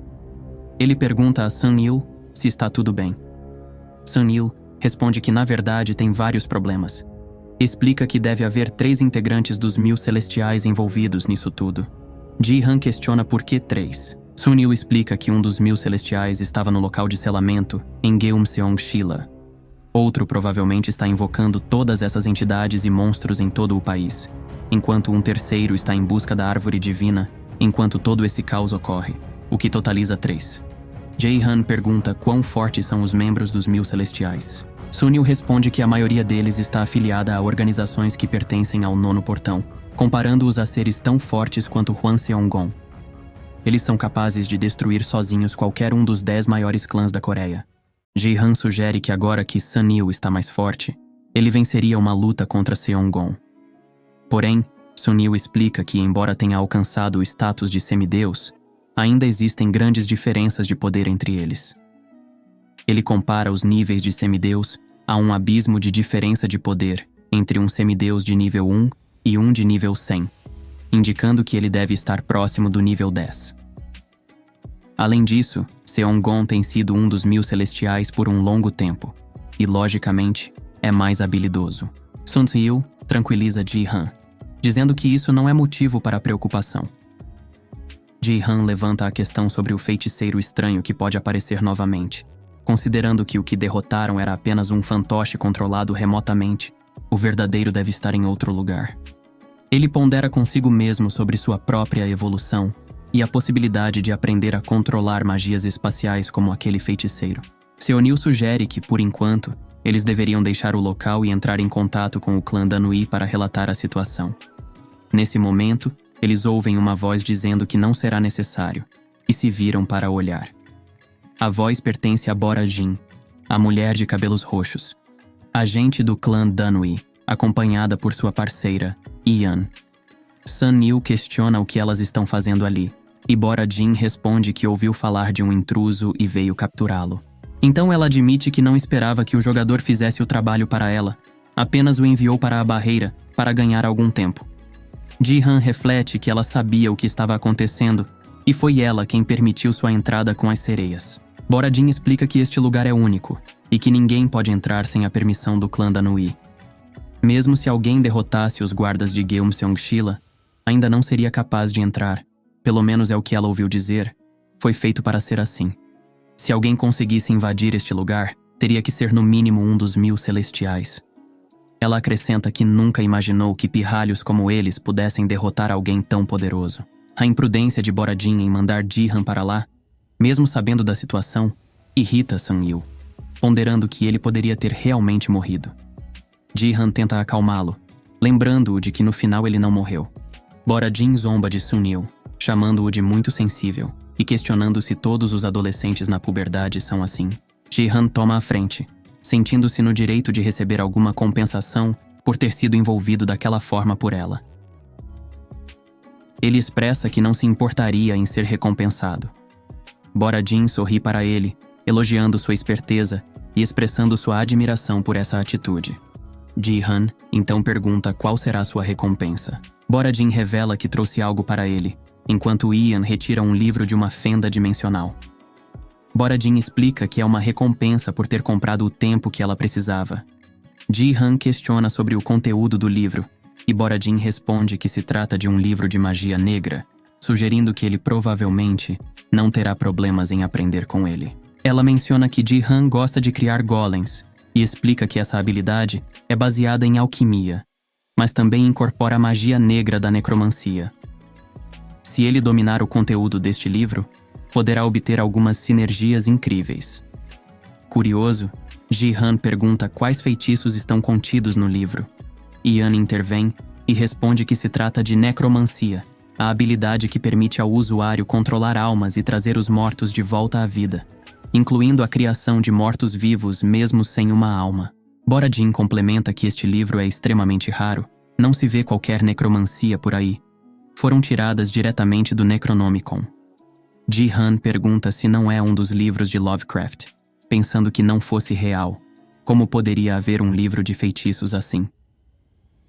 Ele pergunta a Sun-il se está tudo bem. Sun-il responde que na verdade tem vários problemas. Explica que deve haver 3 integrantes dos 1000 celestiais envolvidos nisso tudo. Ji-han questiona por que 3. Sun-il explica que um dos 1000 celestiais estava no local de selamento em Gyeongseong-shila. Outro provavelmente está invocando todas essas entidades e monstros em todo o país, enquanto um terceiro está em busca da árvore divina, enquanto todo esse caos ocorre, o que totaliza 3. Ji-han pergunta quão fortes são os membros dos 1000 celestiais. Sun-il responde que a maioria deles está afiliada a organizações que pertencem ao Nono Portão, comparando-os a seres tão fortes quanto Hwangseong-gon. Eles são capazes de destruir sozinhos qualquer um dos 10 maiores clãs da Coreia. Ji-han sugere que agora que Sun-il está mais forte, ele venceria uma luta contra Seong-gon. Porém, Sun-il explica que, embora tenha alcançado o status de semideus, ainda existem grandes diferenças de poder entre eles. Ele compara os níveis de semideus a um abismo de diferença de poder entre um semideus de nível 1 e um de nível 100, indicando que ele deve estar próximo do nível 10. Além disso, Seong-gon tem sido um dos 1000 celestiais por um longo tempo, e logicamente, é mais habilidoso. Sun-il tranquiliza Ji-han, dizendo que isso não é motivo para preocupação. Ji-han levanta a questão sobre o feiticeiro estranho que pode aparecer novamente, considerando que o que derrotaram era apenas um fantoche controlado remotamente. O verdadeiro deve estar em outro lugar. Ele pondera consigo mesmo sobre sua própria evolução e a possibilidade de aprender a controlar magias espaciais como aquele feiticeiro. Seonil sugere que, por enquanto, eles deveriam deixar o local e entrar em contato com o clã Danui para relatar a situação. Nesse momento, eles ouvem uma voz dizendo que não será necessário, e se viram para olhar. A voz pertence a Bora Jin, a mulher de cabelos roxos, agente do clã Danui, acompanhada por sua parceira, Ian. Sun-il questiona o que elas estão fazendo ali, e Bora Jin responde que ouviu falar de um intruso e veio capturá-lo. Então ela admite que não esperava que o jogador fizesse o trabalho para ela, apenas o enviou para a barreira para ganhar algum tempo. Ji-han reflete que ela sabia o que estava acontecendo e foi ela quem permitiu sua entrada com as sereias. Bora Jin explica que este lugar é único e que ninguém pode entrar sem a permissão do clã Danui. Mesmo se alguém derrotasse os guardas de Gyeongseong-shila, ainda não seria capaz de entrar, pelo menos é o que ela ouviu dizer, foi feito para ser assim. Se alguém conseguisse invadir este lugar, teria que ser no mínimo um dos 1000 celestiais. Ela acrescenta que nunca imaginou que pirralhos como eles pudessem derrotar alguém tão poderoso. A imprudência de Bora Jin em mandar Ji-han para lá, mesmo sabendo da situação, irrita Sun-il, ponderando que ele poderia ter realmente morrido. Ji-han tenta acalmá-lo, lembrando-o de que no final ele não morreu. Bora Jin zomba de Sun-il, chamando-o de muito sensível e questionando se todos os adolescentes na puberdade são assim. Ji-han toma a frente, sentindo-se no direito de receber alguma compensação por ter sido envolvido daquela forma por ela. Ele expressa que não se importaria em ser recompensado. Bora Jin sorri para ele, elogiando sua esperteza e expressando sua admiração por essa atitude. Ji-han então pergunta qual será sua recompensa. Bora Jin revela que trouxe algo para ele, enquanto Ian retira um livro de uma fenda dimensional. Bora-Jean explica que é uma recompensa por ter comprado o tempo que ela precisava. Ji-han questiona sobre o conteúdo do livro, e Bora-Jean responde que se trata de um livro de magia negra, sugerindo que ele provavelmente não terá problemas em aprender com ele. Ela menciona que Ji-han gosta de criar golems, e explica que essa habilidade é baseada em alquimia, mas também incorpora a magia negra da necromancia. Se ele dominar o conteúdo deste livro, poderá obter algumas sinergias incríveis. Curioso, Ji-han pergunta quais feitiços estão contidos no livro. Ian intervém e responde que se trata de necromancia, a habilidade que permite ao usuário controlar almas e trazer os mortos de volta à vida, incluindo a criação de mortos-vivos mesmo sem uma alma. Bora-Jean complementa que este livro é extremamente raro, não se vê qualquer necromancia por aí. Foram tiradas diretamente do Necronomicon. Ji-han pergunta se não é um dos livros de Lovecraft, pensando que não fosse real. Como poderia haver um livro de feitiços assim?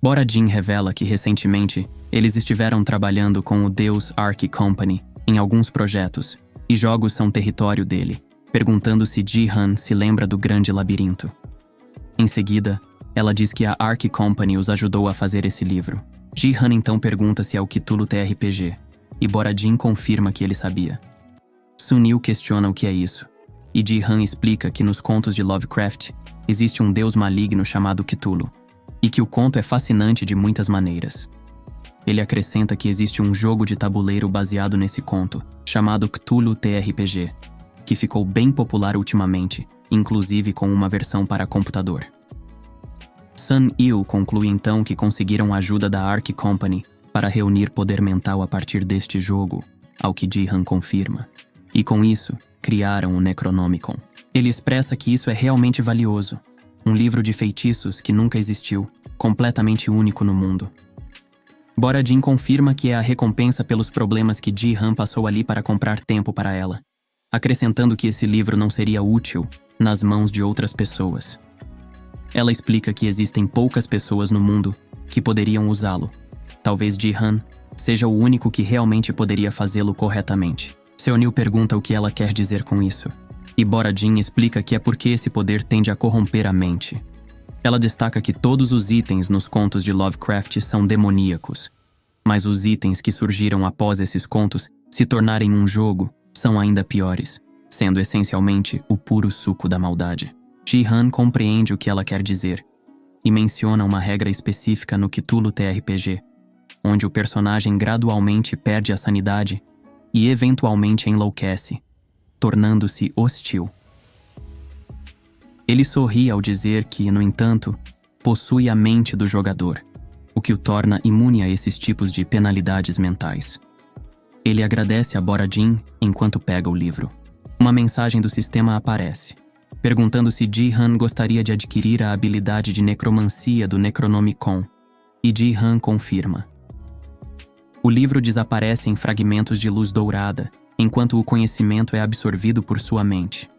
Bora-Jean revela que recentemente eles estiveram trabalhando com o Deus Ark Company em alguns projetos, e jogos são território dele, perguntando se Ji-han se lembra do Grande Labirinto. Em seguida, ela diz que a Ark Company os ajudou a fazer esse livro. Ji-han então pergunta se é o Cthulhu TRPG, e Bora-Jean confirma que ele sabia. Sun-Il questiona o que é isso, e Ji-han explica que nos contos de Lovecraft existe um deus maligno chamado Cthulhu, e que o conto é fascinante de muitas maneiras. Ele acrescenta que existe um jogo de tabuleiro baseado nesse conto, chamado Cthulhu TRPG, que ficou bem popular ultimamente, inclusive com uma versão para computador. Sun-Il conclui então que conseguiram a ajuda da Ark Company para reunir poder mental a partir deste jogo, ao que Ji-han confirma. E com isso, criaram o Necronomicon. Ele expressa que isso é realmente valioso. Um livro de feitiços que nunca existiu, completamente único no mundo. Bora-Jean confirma que é a recompensa pelos problemas que Ji-han passou ali para comprar tempo para ela, acrescentando que esse livro não seria útil nas mãos de outras pessoas. Ela explica que existem poucas pessoas no mundo que poderiam usá-lo. Talvez Ji-han seja o único que realmente poderia fazê-lo corretamente. Seonil pergunta o que ela quer dizer com isso, e Bora-Jean explica que é porque esse poder tende a corromper a mente. Ela destaca que todos os itens nos contos de Lovecraft são demoníacos, mas os itens que surgiram após esses contos se tornarem um jogo são ainda piores, sendo essencialmente o puro suco da maldade. Ji-han compreende o que ela quer dizer e menciona uma regra específica no Cthulhu TRPG, onde o personagem gradualmente perde a sanidade e eventualmente enlouquece, tornando-se hostil. Ele sorri ao dizer que, no entanto, possui a mente do jogador, o que o torna imune a esses tipos de penalidades mentais. Ele agradece a Bora-Jean enquanto pega o livro. Uma mensagem do sistema aparece, perguntando se Ji-han gostaria de adquirir a habilidade de necromancia do Necronomicon, e Ji-han confirma. O livro desaparece em fragmentos de luz dourada, enquanto o conhecimento é absorvido por sua mente.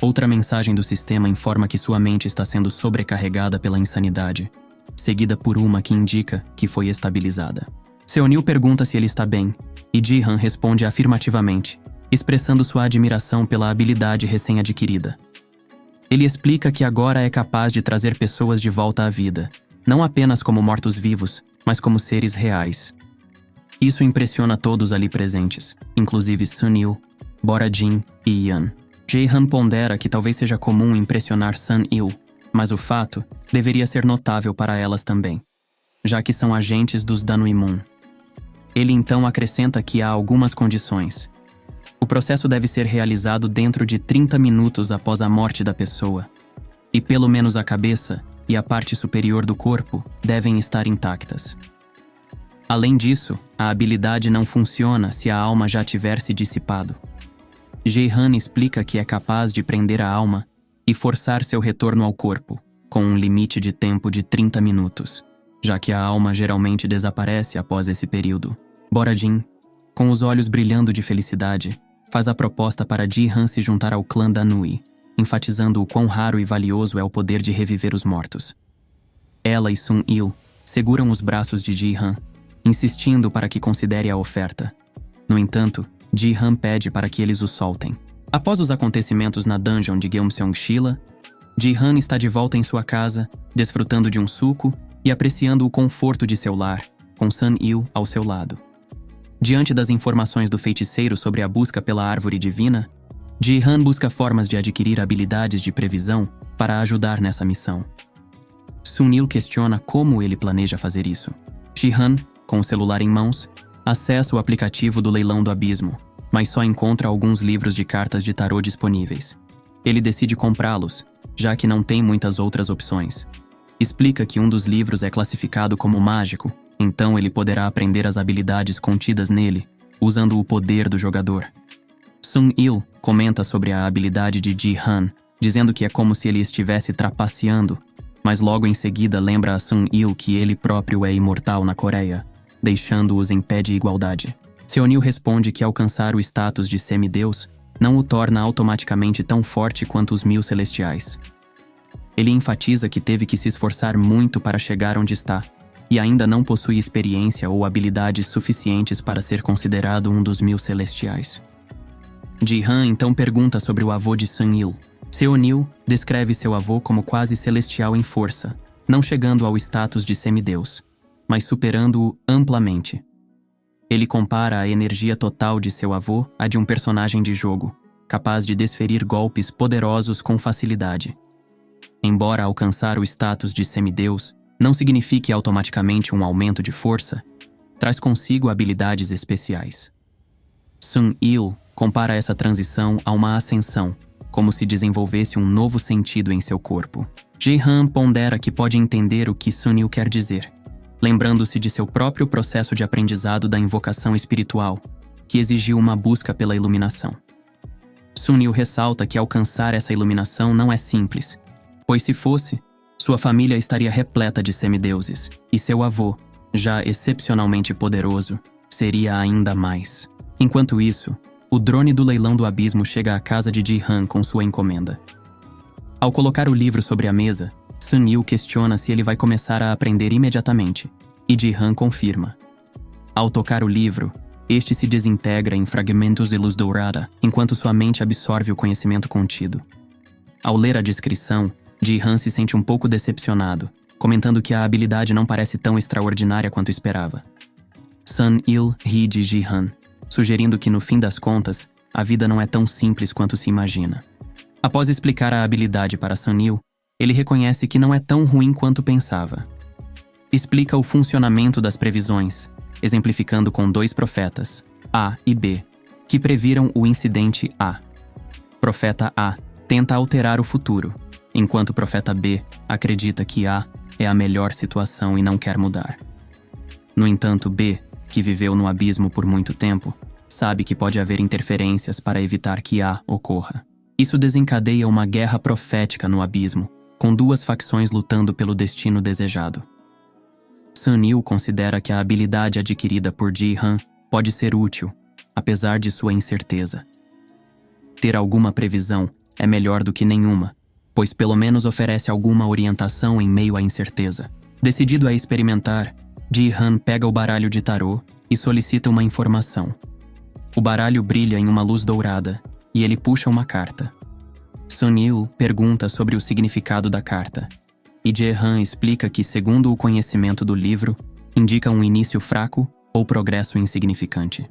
Outra mensagem do sistema informa que sua mente está sendo sobrecarregada pela insanidade, seguida por uma que indica que foi estabilizada. Seonil pergunta se ele está bem, e Ji-han responde afirmativamente, expressando sua admiração pela habilidade recém-adquirida. Ele explica que agora é capaz de trazer pessoas de volta à vida, não apenas como mortos-vivos, mas como seres reais. Isso impressiona todos ali presentes, inclusive Sun-Il, Bora-Jean e Ian. Ji-han pondera que talvez seja comum impressionar Sun-Il, mas o fato deveria ser notável para elas também, já que são agentes dos Danui Moon. Ele então acrescenta que há algumas condições. O processo deve ser realizado dentro de 30 minutos após a morte da pessoa, e pelo menos a cabeça e a parte superior do corpo devem estar intactas. Além disso, a habilidade não funciona se a alma já tiver se dissipado. Ji-han explica que é capaz de prender a alma e forçar seu retorno ao corpo, com um limite de tempo de 30 minutos, já que a alma geralmente desaparece após esse período. Bora-Jean, com os olhos brilhando de felicidade, faz a proposta para Ji-han se juntar ao clã Danui, enfatizando o quão raro e valioso é o poder de reviver os mortos. Ela e Sun-Il seguram os braços de Ji-han, insistindo para que considere a oferta, No entanto, Ji-han pede para que eles o soltem. Após os acontecimentos na dungeon de Gyeongseong-sila, Ji-han está de volta em sua casa, desfrutando de um suco e apreciando o conforto de seu lar, com Sun-il ao seu lado. Diante das informações do feiticeiro sobre a busca pela árvore divina, Ji-han busca formas de adquirir habilidades de previsão para ajudar nessa missão. Sun-il questiona como ele planeja fazer isso. Ji-han, com o celular em mãos, acessa o aplicativo do Leilão do Abismo, mas só encontra alguns livros de cartas de tarô disponíveis. Ele decide comprá-los, já que não tem muitas outras opções. Explica que um dos livros é classificado como mágico, então ele poderá aprender as habilidades contidas nele, usando o poder do jogador. Sun-il comenta sobre a habilidade de Ji-han, dizendo que é como se ele estivesse trapaceando, mas logo em seguida lembra a Sun-il que ele próprio é imortal na Coreia, deixando-os em pé de igualdade. Seonil responde que alcançar o status de semideus não o torna automaticamente tão forte quanto os 1000 celestiais. Ele enfatiza que teve que se esforçar muito para chegar onde está, e ainda não possui experiência ou habilidades suficientes para ser considerado um dos 1000 celestiais. Ji-han então pergunta sobre o avô de Sun-il. Seonil descreve seu avô como quase celestial em força, não chegando ao status de semideus, mas superando-o amplamente. Ele compara a energia total de seu avô à de um personagem de jogo, capaz de desferir golpes poderosos com facilidade. Embora alcançar o status de semideus não signifique automaticamente um aumento de força, traz consigo habilidades especiais. Sun-il compara essa transição a uma ascensão, como se desenvolvesse um novo sentido em seu corpo. Ji-han pondera que pode entender o que Sun-il quer dizer, lembrando-se de seu próprio processo de aprendizado da invocação espiritual, que exigiu uma busca pela iluminação. Sun-il ressalta que alcançar essa iluminação não é simples, pois se fosse, sua família estaria repleta de semideuses, e seu avô, já excepcionalmente poderoso, seria ainda mais. Enquanto isso, o drone do Leilão do Abismo chega à casa de Ji-han com sua encomenda. Ao colocar o livro sobre a mesa, Sun-il questiona se ele vai começar a aprender imediatamente, e Ji-han confirma. Ao tocar o livro, este se desintegra em fragmentos de luz dourada, enquanto sua mente absorve o conhecimento contido. Ao ler a descrição, Ji-han se sente um pouco decepcionado, comentando que a habilidade não parece tão extraordinária quanto esperava. Sun-il ri de Ji-han, sugerindo que no fim das contas, a vida não é tão simples quanto se imagina. Após explicar a habilidade para Sun-il, ele reconhece que não é tão ruim quanto pensava. Explica o funcionamento das previsões, exemplificando com 2 profetas, A e B, que previram o incidente A. Profeta A tenta alterar o futuro, enquanto o profeta B acredita que A é a melhor situação e não quer mudar. No entanto, B, que viveu no abismo por muito tempo, sabe que pode haver interferências para evitar que A ocorra. Isso desencadeia uma guerra profética no abismo, com 2 facções lutando pelo destino desejado. Sun-il considera que a habilidade adquirida por Ji-han pode ser útil, apesar de sua incerteza. Ter alguma previsão é melhor do que nenhuma, pois pelo menos oferece alguma orientação em meio à incerteza. Decidido a experimentar, Ji-han pega o baralho de tarô e solicita uma informação. O baralho brilha em uma luz dourada, e ele puxa uma carta. Sun-il pergunta sobre o significado da carta, e Ji-han explica que, segundo o conhecimento do livro, indica um início fraco ou progresso insignificante.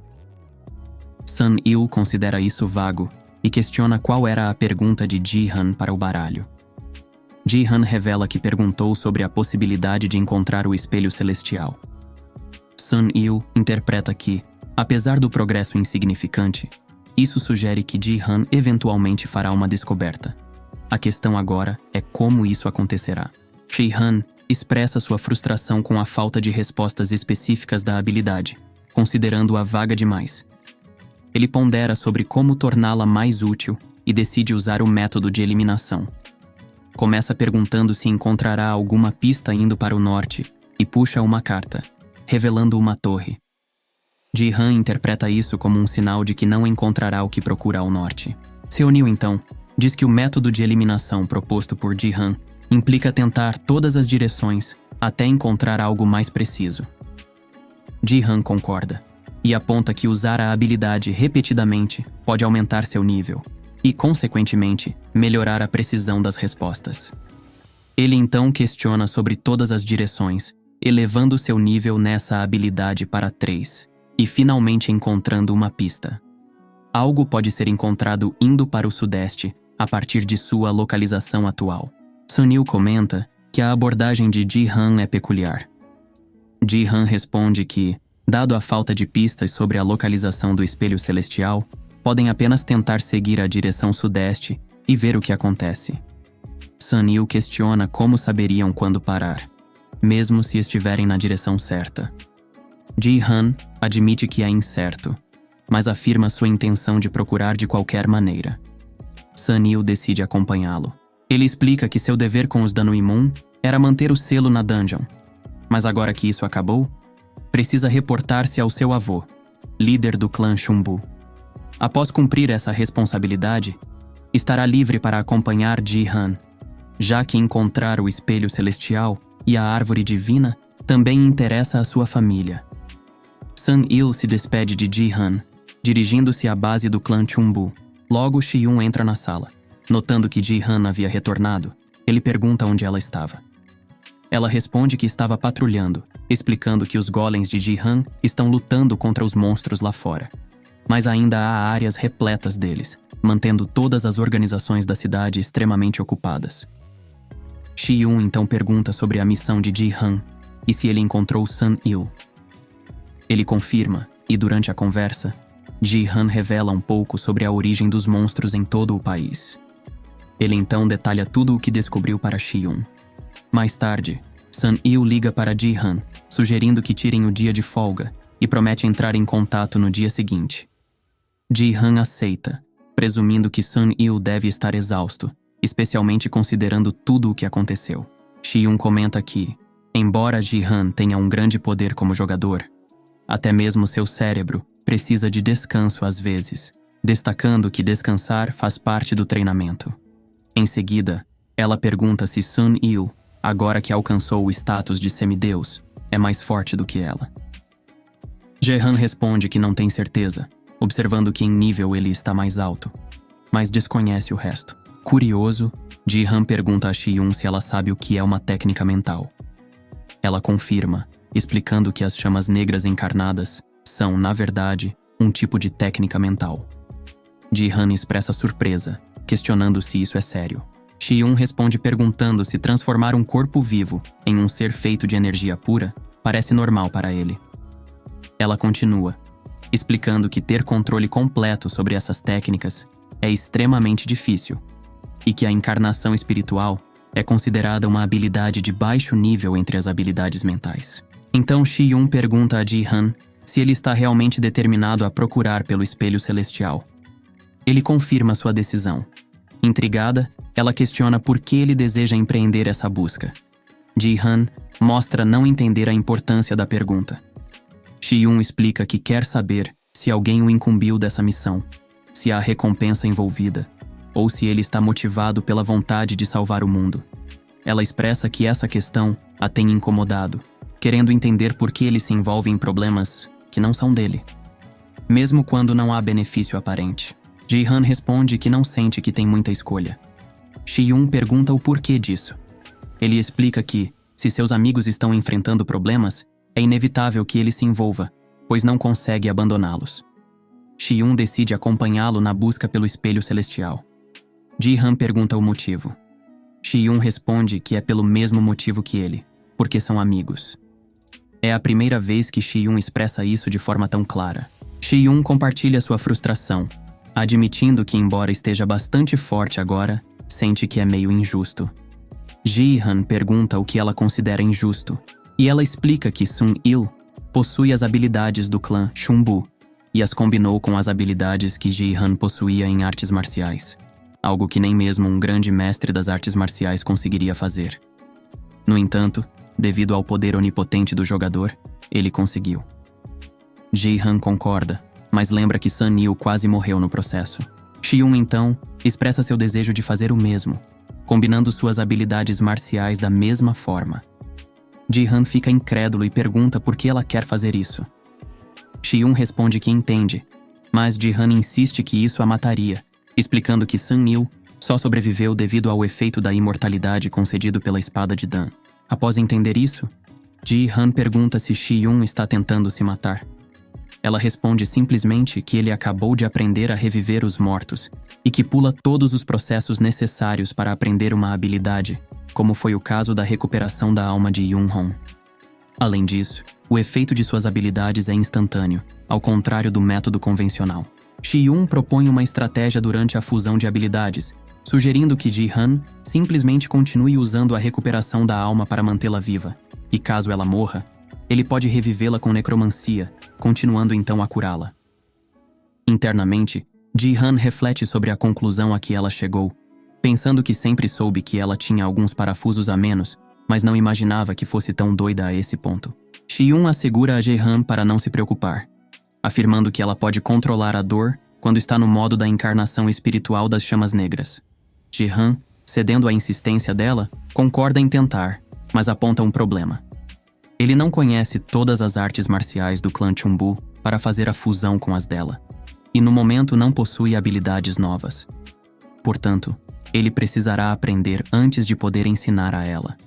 Sun-il considera isso vago e questiona qual era a pergunta de Ji-han para o baralho. Ji-han revela que perguntou sobre a possibilidade de encontrar o espelho celestial. Sun-il interpreta que, apesar do progresso insignificante, isso sugere que Ji-han eventualmente fará uma descoberta. A questão agora é como isso acontecerá. Ji-han expressa sua frustração com a falta de respostas específicas da habilidade, considerando-a vaga demais. Ele pondera sobre como torná-la mais útil e decide usar o método de eliminação. Começa perguntando se encontrará alguma pista indo para o norte e puxa uma carta, revelando uma torre. Ji-han interpreta isso como um sinal de que não encontrará o que procura ao norte. Seonil, então, diz que o método de eliminação proposto por Ji-han implica tentar todas as direções até encontrar algo mais preciso. Ji-han concorda. e aponta que usar a habilidade repetidamente pode aumentar seu nível e, consequentemente, melhorar a precisão das respostas. Ele então questiona sobre todas as direções, elevando seu nível nessa habilidade para 3 e finalmente encontrando uma pista. Algo pode ser encontrado indo para o sudeste a partir de sua localização atual. Sunil comenta que a abordagem de Ji-han é peculiar. Ji-han responde que, dado a falta de pistas sobre a localização do espelho celestial, podem apenas tentar seguir a direção sudeste e ver o que acontece. Sunil questiona como saberiam quando parar, mesmo se estiverem na direção certa. Ji-han admite que é incerto, mas afirma sua intenção de procurar de qualquer maneira. Sunil decide acompanhá-lo. Ele explica que seu dever com os Danui Moon era manter o selo na dungeon, mas agora que isso acabou, precisa reportar-se ao seu avô, líder do clã Shunbu. Após cumprir essa responsabilidade, estará livre para acompanhar Ji-han, já que encontrar o espelho celestial e a árvore divina também interessa à sua família. Sun-il se despede de Ji-han, dirigindo-se à base do clã Shunbu. Logo, Shi-yun entra na sala. Notando que Ji-han havia retornado, ele pergunta onde ela estava. Ela responde que estava patrulhando, explicando que os golems de Ji-han estão lutando contra os monstros lá fora. Mas ainda há áreas repletas deles, mantendo todas as organizações da cidade extremamente ocupadas. Shi-yun então pergunta sobre a missão de Ji-han e se ele encontrou Sun-il. Ele confirma, e durante a conversa, Ji-han revela um pouco sobre a origem dos monstros em todo o país. Ele então detalha tudo o que descobriu para Shi-yun. Mais tarde, Sun-il liga para Ji-han, sugerindo que tirem o dia de folga e promete entrar em contato no dia seguinte. Ji-han aceita, presumindo que Sun-il deve estar exausto, especialmente considerando tudo o que aconteceu. Shi-yun comenta que, embora Ji-han tenha um grande poder como jogador, até mesmo seu cérebro precisa de descanso às vezes, destacando que descansar faz parte do treinamento. Em seguida, ela pergunta se Sun-il, agora que alcançou o status de semideus, é mais forte do que ela. Ji-han responde que não tem certeza, observando que em nível ele está mais alto, mas desconhece o resto. Curioso, Ji-han pergunta a Shi-yun se ela sabe o que é uma técnica mental. Ela confirma, explicando que as chamas negras encarnadas são, na verdade, um tipo de técnica mental. Ji-han expressa surpresa, questionando se isso é sério. Shi-yun responde perguntando se transformar um corpo vivo em um ser feito de energia pura parece normal para ele. Ela continua, explicando que ter controle completo sobre essas técnicas é extremamente difícil e que a encarnação espiritual é considerada uma habilidade de baixo nível entre as habilidades mentais. Então Shi-yun pergunta a Ji-han se ele está realmente determinado a procurar pelo espelho celestial. Ele confirma sua decisão. Intrigada, ela questiona por que ele deseja empreender essa busca. Ji-han mostra não entender a importância da pergunta. Shi-yun explica que quer saber se alguém o incumbiu dessa missão, se há recompensa envolvida, ou se ele está motivado pela vontade de salvar o mundo. Ela expressa que essa questão a tem incomodado, querendo entender por que ele se envolve em problemas que não são dele, mesmo quando não há benefício aparente. Ji-han responde que não sente que tem muita escolha. Shi-yun pergunta o porquê disso. Ele explica que, se seus amigos estão enfrentando problemas, é inevitável que ele se envolva, pois não consegue abandoná-los. Shi-yun decide acompanhá-lo na busca pelo espelho celestial. Ji-han pergunta o motivo. Shi-yun responde que é pelo mesmo motivo que ele, porque são amigos. É a primeira vez que Shi-yun expressa isso de forma tão clara. Shi-yun compartilha sua frustração, admitindo que, embora esteja bastante forte agora, sente que é meio injusto. Ji-han pergunta o que ela considera injusto, e ela explica que Sun-il possui as habilidades do clã Shunbu, e as combinou com as habilidades que Ji-han possuía em artes marciais, algo que nem mesmo um grande mestre das artes marciais conseguiria fazer. No entanto, devido ao poder onipotente do jogador, ele conseguiu. Ji-han concorda, mas lembra que Sun-il quase morreu no processo. Shi-yun, então, expressa seu desejo de fazer o mesmo, combinando suas habilidades marciais da mesma forma. Ji-han fica incrédulo e pergunta por que ela quer fazer isso. Shi-yun responde que entende, mas Ji-han insiste que isso a mataria, explicando que Sun-il só sobreviveu devido ao efeito da imortalidade concedido pela espada de Dan. Após entender isso, Ji-han pergunta se Shi-yun está tentando se matar. Ela responde simplesmente que ele acabou de aprender a reviver os mortos e que pula todos os processos necessários para aprender uma habilidade, como foi o caso da recuperação da alma de Yun-hong. Além disso, o efeito de suas habilidades é instantâneo, ao contrário do método convencional. Shi-yun propõe uma estratégia durante a fusão de habilidades, sugerindo que Ji-han simplesmente continue usando a recuperação da alma para mantê-la viva, e caso ela morra, ele pode revivê-la com necromancia, continuando então a curá-la. Internamente, Ji-han reflete sobre a conclusão a que ela chegou, pensando que sempre soube que ela tinha alguns parafusos a menos, mas não imaginava que fosse tão doida a esse ponto. Shi-yun assegura a Ji-han para não se preocupar, afirmando que ela pode controlar a dor quando está no modo da encarnação espiritual das chamas negras. Ji-han, cedendo à insistência dela, concorda em tentar, mas aponta um problema. Ele não conhece todas as artes marciais do clã Chunbu para fazer a fusão com as dela, e no momento não possui habilidades novas. Portanto, ele precisará aprender antes de poder ensinar a ela.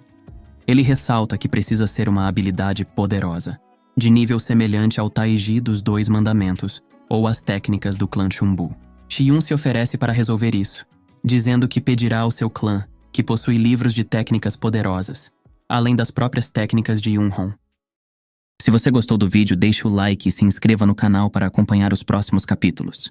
Ele ressalta que precisa ser uma habilidade poderosa, de nível semelhante ao Taiji dos Dois Mandamentos ou as técnicas do clã Chunbu. Shi-yun se oferece para resolver isso, dizendo que pedirá ao seu clã, que possui livros de técnicas poderosas, além das próprias técnicas de Yun-hong. Se você gostou do vídeo, deixe o like e se inscreva no canal para acompanhar os próximos capítulos.